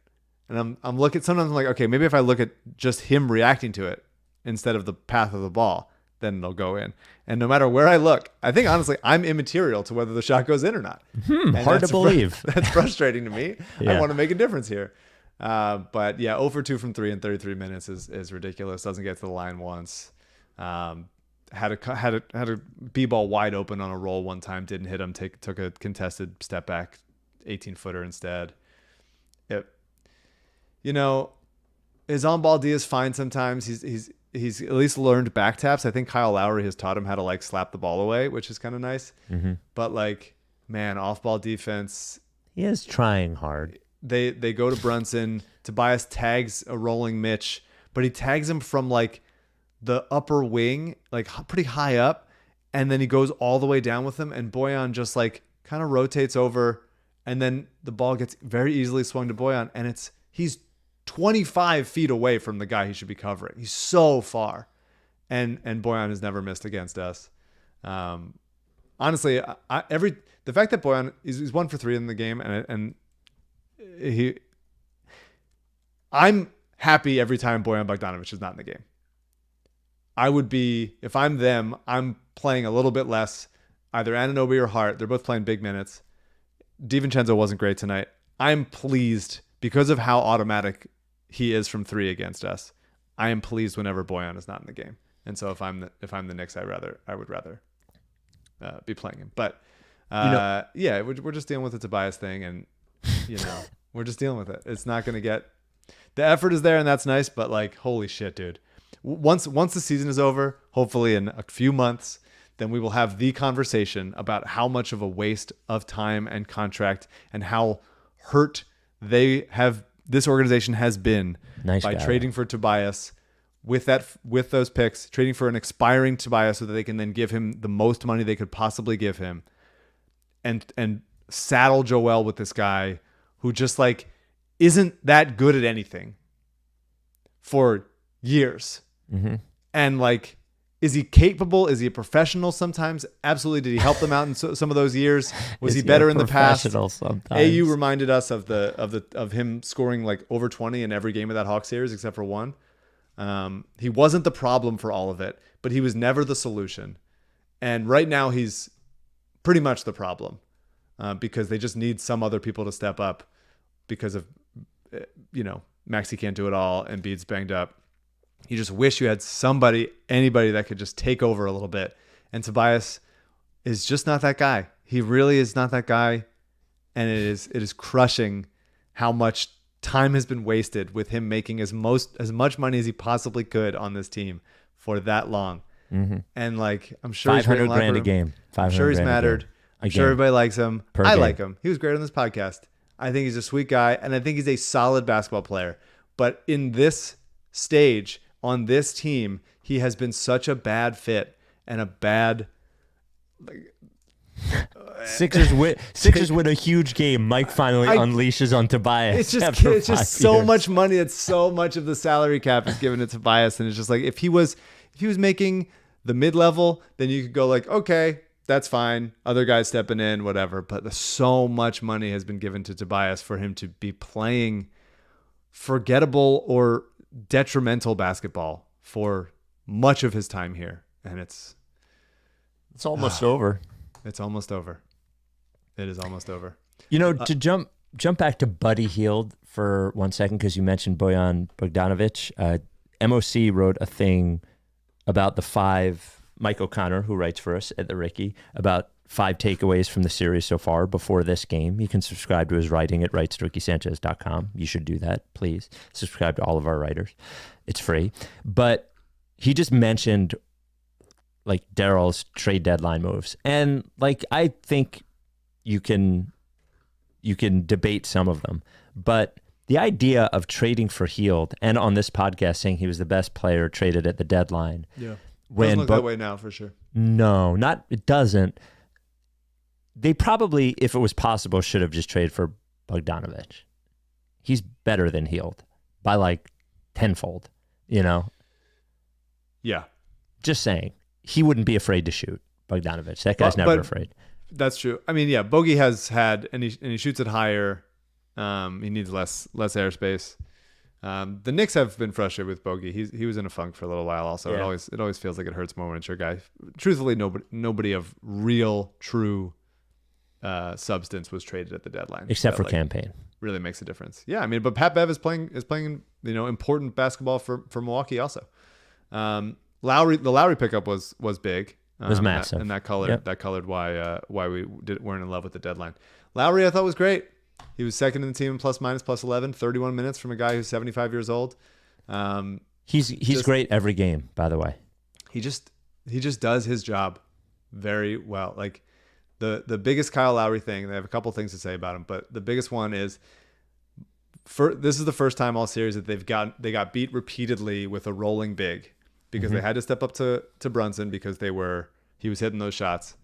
And I'm looking, sometimes I'm like, okay, maybe if I look at just him reacting to it instead of the path of the ball, then they'll go in. And no matter where I look, I think, honestly, I'm immaterial to whether the shot goes in or not. Hard to believe. That's frustrating to me. Yeah. I want to make a difference here. But yeah, 0 for 2 from 3 in 33 minutes is ridiculous. Doesn't get to the line once. Had a b-ball wide open on a roll one time. Didn't hit him. Took a contested step back 18-footer instead. His on-ball D is fine sometimes. He's at least learned back taps. I think Kyle Lowry has taught him how to, like, slap the ball away, which is kind of nice. Mm-hmm. But, like, man, off-ball defense. He is trying hard. They go to Brunson. Tobias tags a rolling Mitch, but he tags him from, like, the upper wing, like, pretty high up, and then he goes all the way down with him, and Bojan just, like, kind of rotates over, and then the ball gets very easily swung to Bojan, and he's 25 feet away from the guy he should be covering. He's so far. And Bojan has never missed against us. Honestly, the fact that Bojan he's 1 for 3 in the game, and I'm happy every time Bojan Bogdanovic is not in the game. I would be, if I'm them, I'm playing a little bit less, either Anunoby or Hart. They're both playing big minutes. DiVincenzo wasn't great tonight. I'm pleased because of how automatic he is from 3 against us. I am pleased whenever Bojan is not in the game. And so if I'm the Knicks, I would rather be playing him. But yeah, we're just dealing with the Tobias thing, and we're just dealing with it. It's not going to get, the effort is there, and that's nice. But, like, holy shit, dude. Once the season is over, hopefully in a few months, then we will have the conversation about how much of a waste of time and contract and how hurt this organization has been by trading for Tobias with those picks, trading for an expiring Tobias so that they can then give him the most money they could possibly give him, and saddle Joel with this guy who just like isn't that good at anything for years. Mm-hmm. And like, is he capable? Is he a professional sometimes? Absolutely. Did he help them out in some of those years? Was he better in the past? Sometimes? AU reminded us of him scoring like over 20 in every game of that Hawks series except for one. He wasn't the problem for all of it, but he was never the solution. And right now he's pretty much the problem because they just need some other people to step up because of, Maxey can't do it all and Embiid's banged up. You just wish you had anybody that could just take over a little bit. And Tobias is just not that guy. He really is not that guy. And it is crushing how much time has been wasted with him making as much money as he possibly could on this team for that long. Mm-hmm. And like, I'm sure he's $500,000 a game. I'm sure he's mattered. I'm sure everybody likes him. I game. like him. He was great on this podcast. I think he's a sweet guy, and I think he's a solid basketball player. But in this stage, on this team, he has been such a bad fit and a bad. Sixers win a huge game. Mike finally unleashes on Tobias. It's just so much money. It's so much of the salary cap is given to Tobias, and it's just like if he was making the mid level, then you could go like, okay, that's fine. Other guys stepping in, whatever. But so much money has been given to Tobias for him to be playing forgettable or detrimental basketball for much of his time here, and it's almost over. It's almost over. It is almost over. To jump back to Buddy Hield for 1 second, because you mentioned Bojan Bogdanovic. MOC wrote a thing about the 5, Mike O'Connor, who writes for us at the Ricky, about 5 takeaways from the series so far before this game. You can subscribe to his writing at writesrickysanchez.com. You should do that, please. Subscribe to all of our writers. It's free. But he just mentioned like Daryl's trade deadline moves. And like, I think you can debate some of them, but the idea of trading for Hield and on this podcast saying he was the best player traded at the deadline. Yeah. Doesn't look that way now for sure. No, it doesn't. They probably, if it was possible, should have just traded for Bogdanovic. He's better than Hield by like tenfold, Yeah. Just saying. He wouldn't be afraid to shoot, Bogdanovic. That guy's never afraid. That's true. I mean, yeah, Bogey has had, and he shoots it higher. He needs less airspace. The Knicks have been frustrated with Bogey. He was in a funk for a little while. Also, yeah. It always feels like it hurts more when it's your guy. Truthfully, nobody of real, true substance was traded at the deadline, except for campaign. Really makes a difference. Yeah, I mean, but Pat Bev is playing important basketball for Milwaukee also. The Lowry pickup was big. It was massive, and that colored why we weren't in love with the deadline. Lowry I thought was great. He was second in the team in plus 11, 31 minutes from a guy who's 75 years old. He's great every game, by the way. He just does his job very well. Like the biggest Kyle Lowry thing, they have a couple things to say about him, but the biggest one is this is the first time all series that they got beat repeatedly with a rolling big because they had to step up to Brunson because he was hitting those shots,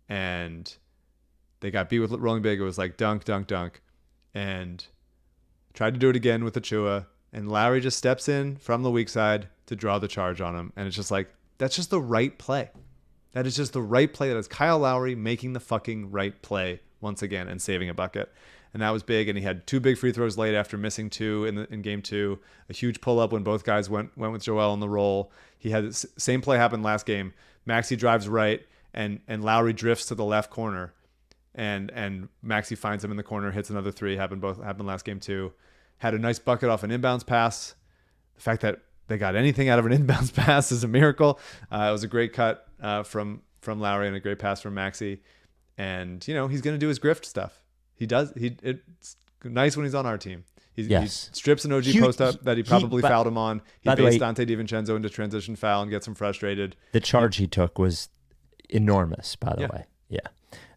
and they got beat with rolling big. It was like dunk, dunk, dunk, and tried to do it again with Achua, and Lowry just steps in from the weak side to draw the charge on him, and it's just like, that's just the right play. That is just the right play. That is Kyle Lowry making the fucking right play once again and saving a bucket. And that was big. And he had 2 big free throws late after missing 2 in game 2. A huge pull up when both guys went with Joel on the roll. He had the same play happen last game. Maxey drives right and Lowry drifts to the left corner. And Maxey finds him in the corner, hits another 3. Happened last game too. Had a nice bucket off an inbounds pass. The fact that they got anything out of an inbounds pass is a miracle. It was a great cut from Lowry and a great pass from Maxey. And he's going to do his grift stuff. He does. It's nice when he's on our team. He strips an OG post up that he probably fouled him on. He based Dante DiVincenzo into transition foul and gets him frustrated. The charge he took was enormous, by the way. Yeah.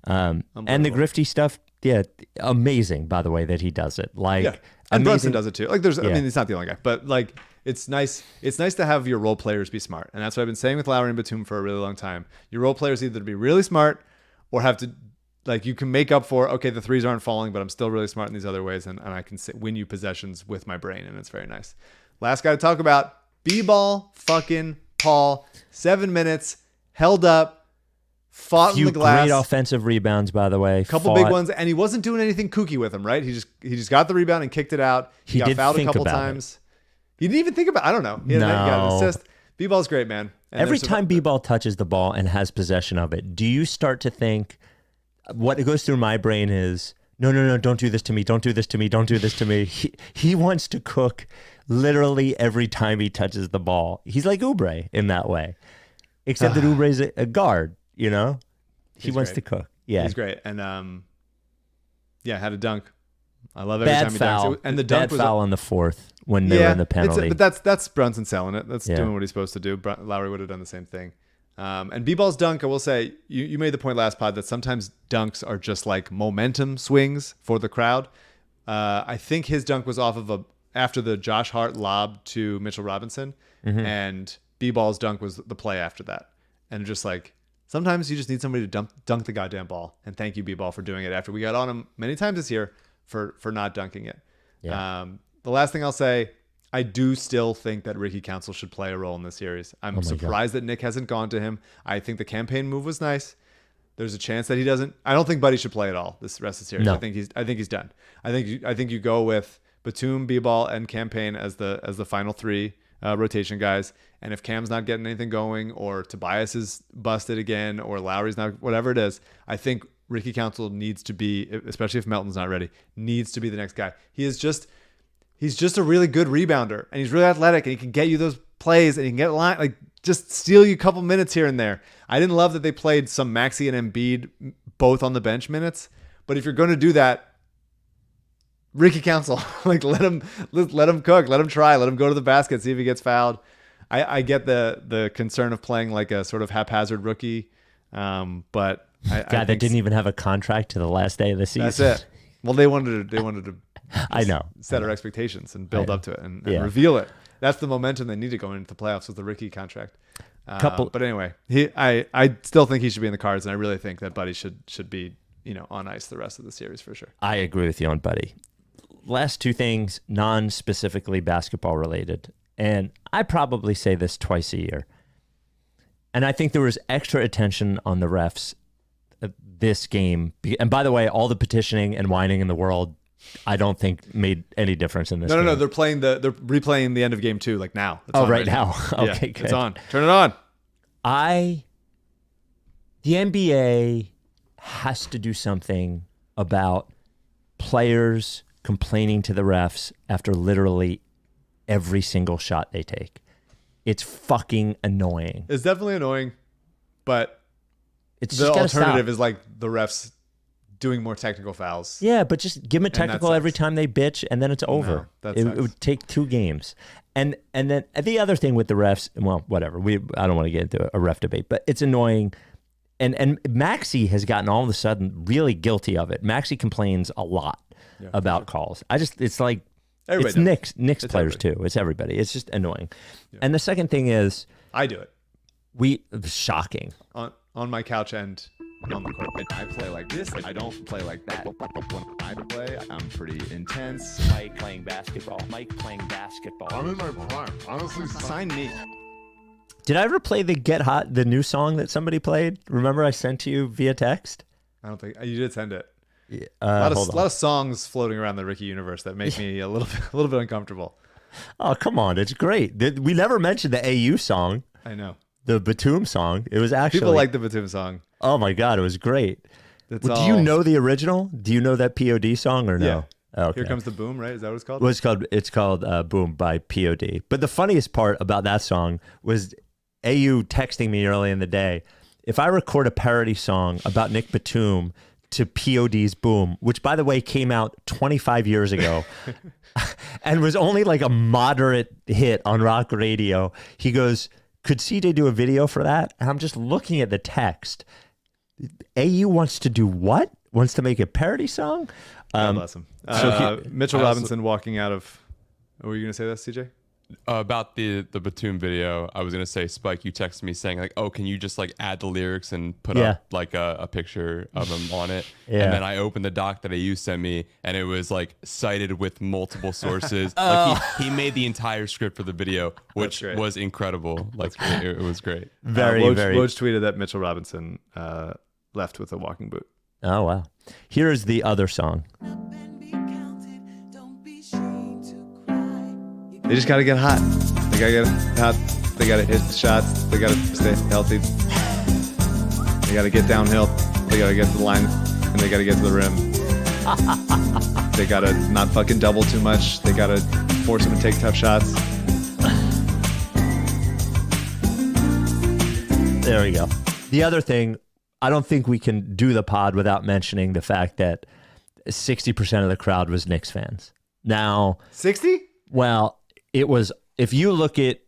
And the grifty stuff, yeah, amazing, by the way, that he does it. Like, Yeah. And Brunson amazing. does it too. Like I mean, he's not the only guy, but like it's nice. It's nice to have your role players be smart. And that's what I've been saying with Lowry and Batum for a really long time. Your role players either to be really smart or have to, like, you can make up for, okay, the threes aren't falling, but I'm still really smart in these other ways. And I can win you possessions with my brain. And it's very nice. Last guy to talk about, B-ball fucking Paul. 7 minutes, held up. Fought in the glass. Great offensive rebounds, by the way. Couple big ones, and he wasn't doing anything kooky with them, right? He just got the rebound and kicked it out. He got did fouled a think couple about times. He didn't even think about. I don't know. He got an assist. B-ball's great, man. And Every time B-ball touches the ball and has possession of it, do you start to think? What goes through my brain is, no, don't do this to me. Don't do this to me. Don't do this to me. He wants to cook literally every time he touches the ball. He's like Oubre in that way, except that Oubre's a guard. You know, he wants to cook. Yeah, he's great. And had a dunk. I love every time he foul. dunks. And the dunk bad was foul on the fourth when they were in the penalty. But that's Brunson selling it. That's doing what he's supposed to do. Lowry would have done the same thing. And B-ball's dunk, I will say, you made the point last pod that sometimes dunks are just like momentum swings for the crowd. I think his dunk was off of after the Josh Hart lob to Mitchell Robinson, and B-ball's dunk was the play after that. And just like, sometimes you just need somebody to dunk the goddamn ball. And thank you, B-ball, for doing it after we got on him many times this year for not dunking it. Yeah. The last thing I'll say, I do still think that Ricky Council should play a role in this series. I'm surprised that Nick hasn't gone to him. I think the campaign move was nice. There's a chance that he doesn't. I don't think Buddy should play at all this rest of the series. No. I think he's done. I think you go with Batum, B-ball, and campaign as the final three rotation guys. And if Cam's not getting anything going, or Tobias is busted again, or Lowry's not, whatever it is, I think Ricky Council needs to be, especially if Melton's not ready, needs to be the next guy. He's just a really good rebounder, and he's really athletic, and he can get you those plays, and he can get line, like, just steal you a couple minutes here and there. I didn't love that they played some Maxey and Embiid both on the bench minutes, but if you're going to do that, Ricky Council, like, let him cook, let him try, let him go to the basket, see if he gets fouled. I get the concern of playing like a sort of haphazard rookie, but guy that didn't even have a contract to the last day of the season. That's it. Well, they wanted to I know. set our expectations and build up to it and reveal it. That's the momentum they needed going into the playoffs with the Ricky contract. But anyway, I still think he should be in the cards, and I really think that Buddy should be on ice the rest of the series for sure. I agree with you on Buddy. Last two things, non-specifically basketball related, and I probably say this twice a year. And I think there was extra attention on the refs this game. And by the way, all the petitioning and whining in the world, I don't think made any difference in this game. No. They're replaying the end of game 2 like now. It's oh, on right now. Okay, yeah, good. It's on. Turn it on. The NBA has to do something about players complaining to the refs after literally every single shot they take. It's fucking annoying. It's definitely annoying, but It's the just gotta alternative stop. is like the refs doing more technical fouls. Yeah, but just give them a technical sucks. every time they bitch, and then it's over. that it sucks. would take 2 games. And then the other thing with the refs, well, whatever. I don't want to get into a ref debate, but it's annoying. And Maxey has gotten all of a sudden really guilty of it. Maxey complains a lot about calls. It's like Everybody it's Knicks players too. It's everybody. It's just annoying. Yeah. And the second thing is I do it. Shocking. On my couch and on the court. I play like this. I don't play like that. When I play, I'm pretty intense. Mike playing basketball. I'm in my prime. Honestly, Sign me. Did I ever play the Get Hot, the new song that somebody played? Remember I sent to you via text? I don't think you did send it. Yeah, a lot of songs floating around the Ricky universe that make me a little bit uncomfortable. Oh, come on. It's great. We never mentioned the AU song. I know. The Batum song. It was actually... People like the Batum song. Oh, my God. It was great. Do you know the original? Do you know that POD song or no? Yeah. Oh, okay. Here Comes the Boom, right? Is that what it's called? Well, it's called Boom by POD. But the funniest part about that song was AU texting me early in the day. If I record a parody song about Nick Batum to POD's Boom, which, by the way, came out 25 years ago and was only like a moderate hit on rock radio, he goes, could CJ do a video for that? And I'm just looking at the text. AU wants to do what? Wants to make a parody song? God bless him. Mitchell Robinson walking out of. Were you gonna say that, CJ? About the Batum video, I was gonna say, Spike, you texted me saying like, oh, can you just like add the lyrics and put up like a picture of him on it? Yeah. And then I opened the doc that AU sent me, and it was like cited with multiple sources. Like he made the entire script for the video, which was incredible. Like it was great. Very. Woj tweeted that Mitchell Robinson left with a walking boot. Oh wow! Here's the other song. They just gotta get hot. They gotta get hot. They gotta hit the shots. They gotta stay healthy. They gotta get downhill. They gotta get to the line, and they gotta get to the rim. They gotta not fucking double too much. They gotta force them to take tough shots. There we go. The other thing, I don't think we can do the pod without mentioning the fact that 60% of the crowd was Knicks fans. Now, 60? Well, it was, if you look at,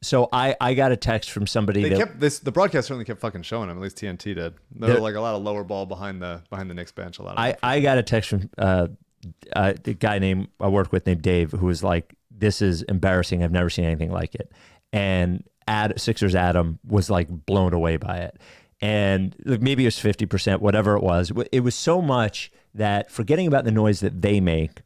so I got a text from somebody They that kept this. The broadcast certainly kept fucking showing him. At least TNT did. There were like a lot of lower ball behind the Knicks bench. A lot. I got a text from the guy I work with named Dave, who was like, "This is embarrassing. I've never seen anything like it." And Sixers Adam was like blown away by it. And maybe it was 50%, whatever it was. It was so much that, forgetting about the noise that they make,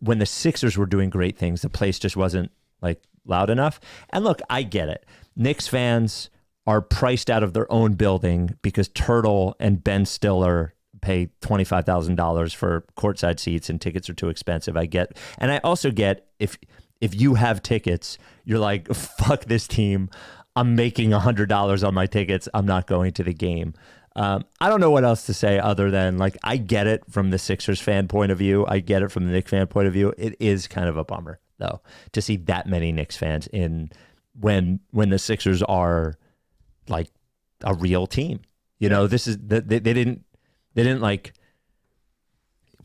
when the Sixers were doing great things, the place just wasn't like loud enough. And look, I get it. Knicks fans are priced out of their own building because Turtle and Ben Stiller pay $25,000 for courtside seats and tickets are too expensive. I get, and I also get if you have tickets, you're like, fuck this team. I'm making $100 on my tickets. I'm not going to the game. I don't know what else to say other than, like, I get it from the Sixers fan point of view. I get it from the Knicks fan point of view. It is kind of a bummer, though, to see that many Knicks fans in when the Sixers are like a real team. You know, this is they didn't like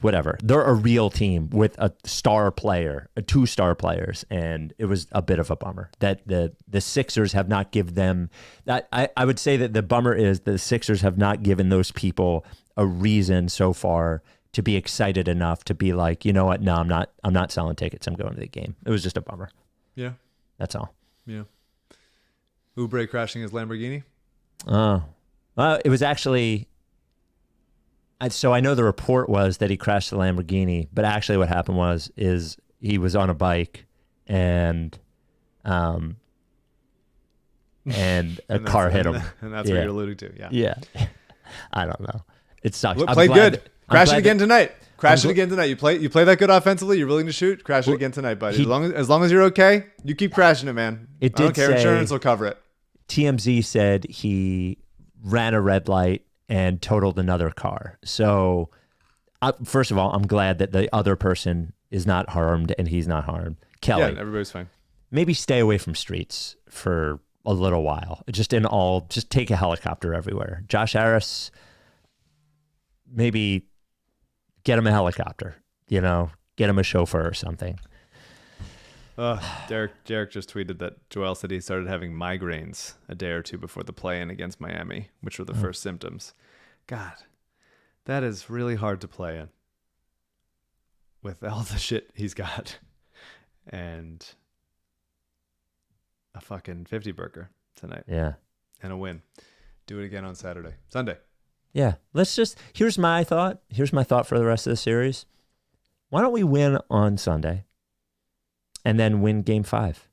whatever. They're a real team with a star player, two star players, and it was a bit of a bummer that the Sixers have not given them that. I would say that the bummer is the Sixers have not given those people a reason so far to be excited enough to be like, you know what? No, I'm not selling tickets. I'm going to the game. It was just a bummer. Yeah. That's all. Yeah. Oubre crashing his Lamborghini? It was actually... So I know the report was that he crashed the Lamborghini, but actually what happened is he was on a bike and a car hit him. And that's what you're alluding to. Yeah. Yeah. I don't know. It sucks. Look, played good. Crash it again tonight. Crash it again tonight. You play that good offensively. You're willing to shoot. Crash it again tonight, buddy. As long as you're okay, you keep crashing it, man. I don't care. Insurance will cover it. TMZ said he ran a red light and totaled another car. So, first of all, I'm glad that the other person is not harmed and he's not harmed. Kelly, yeah, everybody's fine. Maybe stay away from streets for a little while. Just take a helicopter everywhere. Josh Harris, maybe get him a helicopter. You know, get him a chauffeur or something. Derek just tweeted that Joel said he started having migraines a day or two before the play-in against Miami, which were the first symptoms. God, that is really hard to play in with all the shit he's got and a fucking 50 burger tonight. Yeah. And a win. Do it again on Sunday. Yeah. Here's my thought. Here's my thought for the rest of the series. Why don't we win on Sunday? And then win Game 5.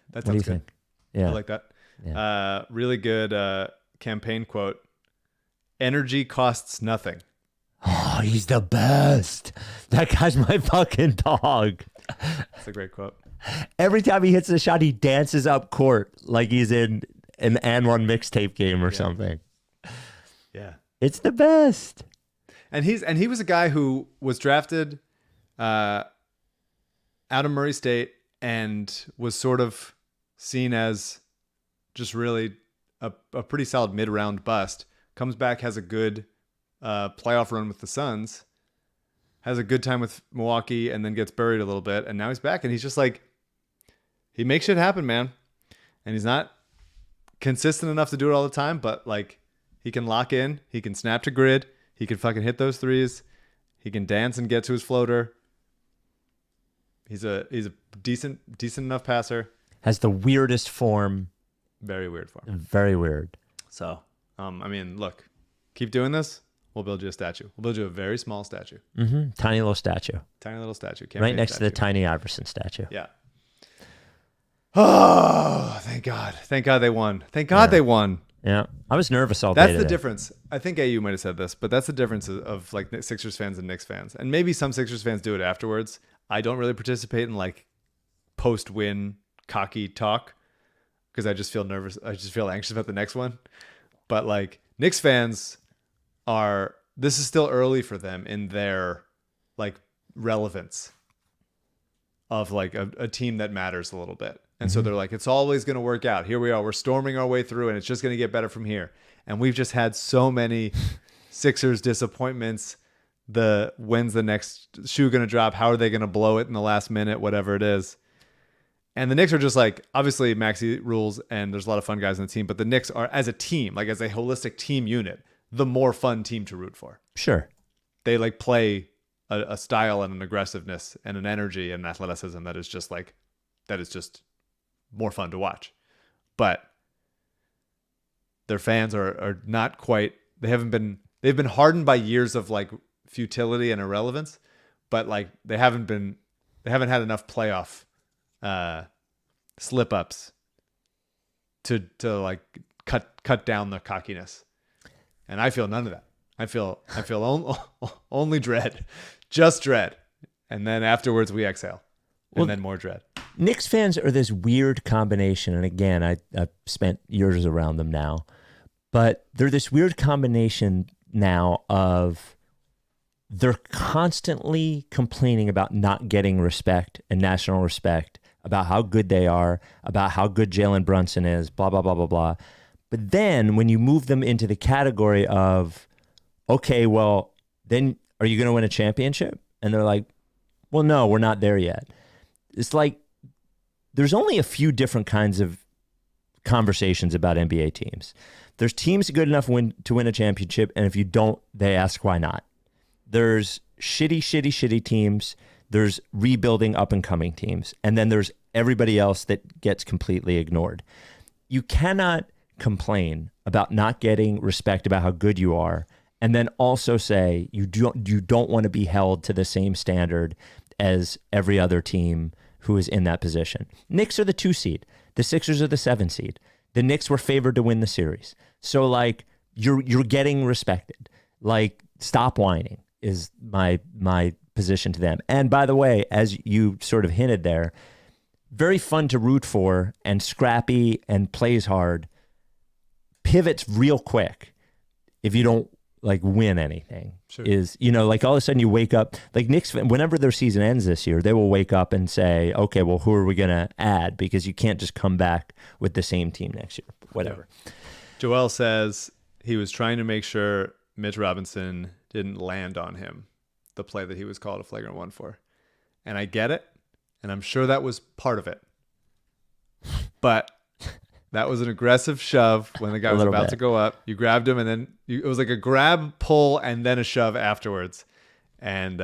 That sounds sounds good. Think? Yeah, I like that. Yeah. Really good campaign quote. Energy costs nothing. Oh, he's the best. That guy's my fucking dog. That's a great quote. Every time he hits a shot, he dances up court like he's in an and one mixtape game or something. Yeah. It's the best. And he was a guy who was drafted out of Murray State and was sort of seen as just really a pretty solid mid-round bust. Comes back, has a good playoff run with the Suns, has a good time with Milwaukee, and then gets buried a little bit. And now he's back, and he's just like, he makes shit happen, man. And he's not consistent enough to do it all the time, but like he can lock in, he can snap to grid, he can fucking hit those threes, he can dance and get to his floater. He's a decent enough passer. Has the weirdest form. Very weird form. Very weird. So, I mean, look, keep doing this. We'll build you a statue. We'll build you a very small statue. Mm-hmm. Tiny little statue. Tiny little statue. Right next statue. to the Tiny Iverson statue. Yeah. Oh, thank God. Thank God they won. Thank God they won. Yeah. I was nervous all day That's the today. difference. I think AU might have said this, but that's the difference of like Sixers fans and Knicks fans. And maybe some Sixers fans do it afterwards. I don't really participate in like post-win cocky talk because I just feel nervous. I just feel anxious about the next one. But like Knicks fans this is still early for them in their like relevance of like a team that matters a little bit. And so they're like, it's always going to work out. Here we are. We're storming our way through and it's just going to get better from here. And we've just had so many Sixers disappointments. When's the next shoe going to drop? How are they going to blow it in the last minute? Whatever it is. And the Knicks are just like, obviously Maxey rules and there's a lot of fun guys on the team, but the Knicks are as a team, like as a holistic team unit, the more fun team to root for. Sure. They like play a style and an aggressiveness and an energy and athleticism that is just more fun to watch. But their fans are not quite, they've been hardened by years of like futility and irrelevance, but like they haven't had enough playoff slip ups to like cut down the cockiness. And I feel none of that. I feel only dread, just dread. And then afterwards we exhale and then more dread. Knicks fans are this weird combination. And again, I've spent years around them now, but they're this weird combination now of they're constantly complaining about not getting respect and national respect, about how good they are, about how good Jalen Brunson is, blah, blah, blah, blah, blah. But then when you move them into the category of, okay, well, then are you going to win a championship? And they're like, well, no, we're not there yet. It's like there's only a few different kinds of conversations about NBA teams. There's teams good enough to win a championship, and if you don't, they ask why not. There's shitty teams. There's rebuilding up-and-coming teams. And then there's everybody else that gets completely ignored. You cannot complain about not getting respect about how good you are and then also say you don't want to be held to the same standard as every other team who is in that position. Knicks are the 2 seed. The Sixers are the 7 seed. The Knicks were favored to win the series. So like you're getting respected. Like stop whining is my position to them. And by the way, as you sort of hinted there, very fun to root for and scrappy and plays hard. Pivots real quick if you don't like win anything. Sure. Is, you know, like all of a sudden you wake up, like Knicks, whenever their season ends this year, they will wake up and say, okay, well, who are we going to add? Because you can't just come back with the same team next year. Whatever. Yeah. Joel says he was trying to make sure Mitch Robinson didn't land on him, the play that he was called a flagrant 1 for. And I get it. And I'm sure that was part of it. But that was an aggressive shove when the guy was about to go up. You grabbed him, and then it was like a grab, pull, and then a shove afterwards. And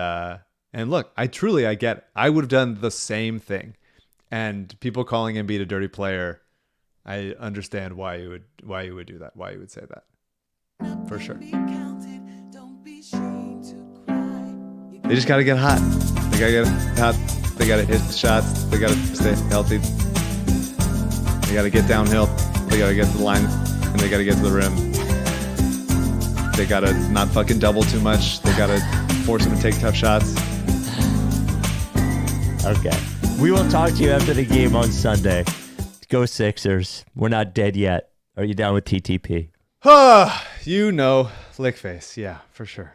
look, I get it. I would have done the same thing. And people calling Embiid a dirty player, I understand why you would do that, why you would say that, for sure. They just got to get hot. They got to get hot. They got to hit the shots. They got to stay healthy. They got to get downhill. They got to get to the line, and they got to get to the rim. They got to not fucking double too much. They got to force them to take tough shots. Okay. We will talk to you after the game on Sunday. Go Sixers. We're not dead yet. Are you down with TTP? You know, lick face. Yeah, for sure.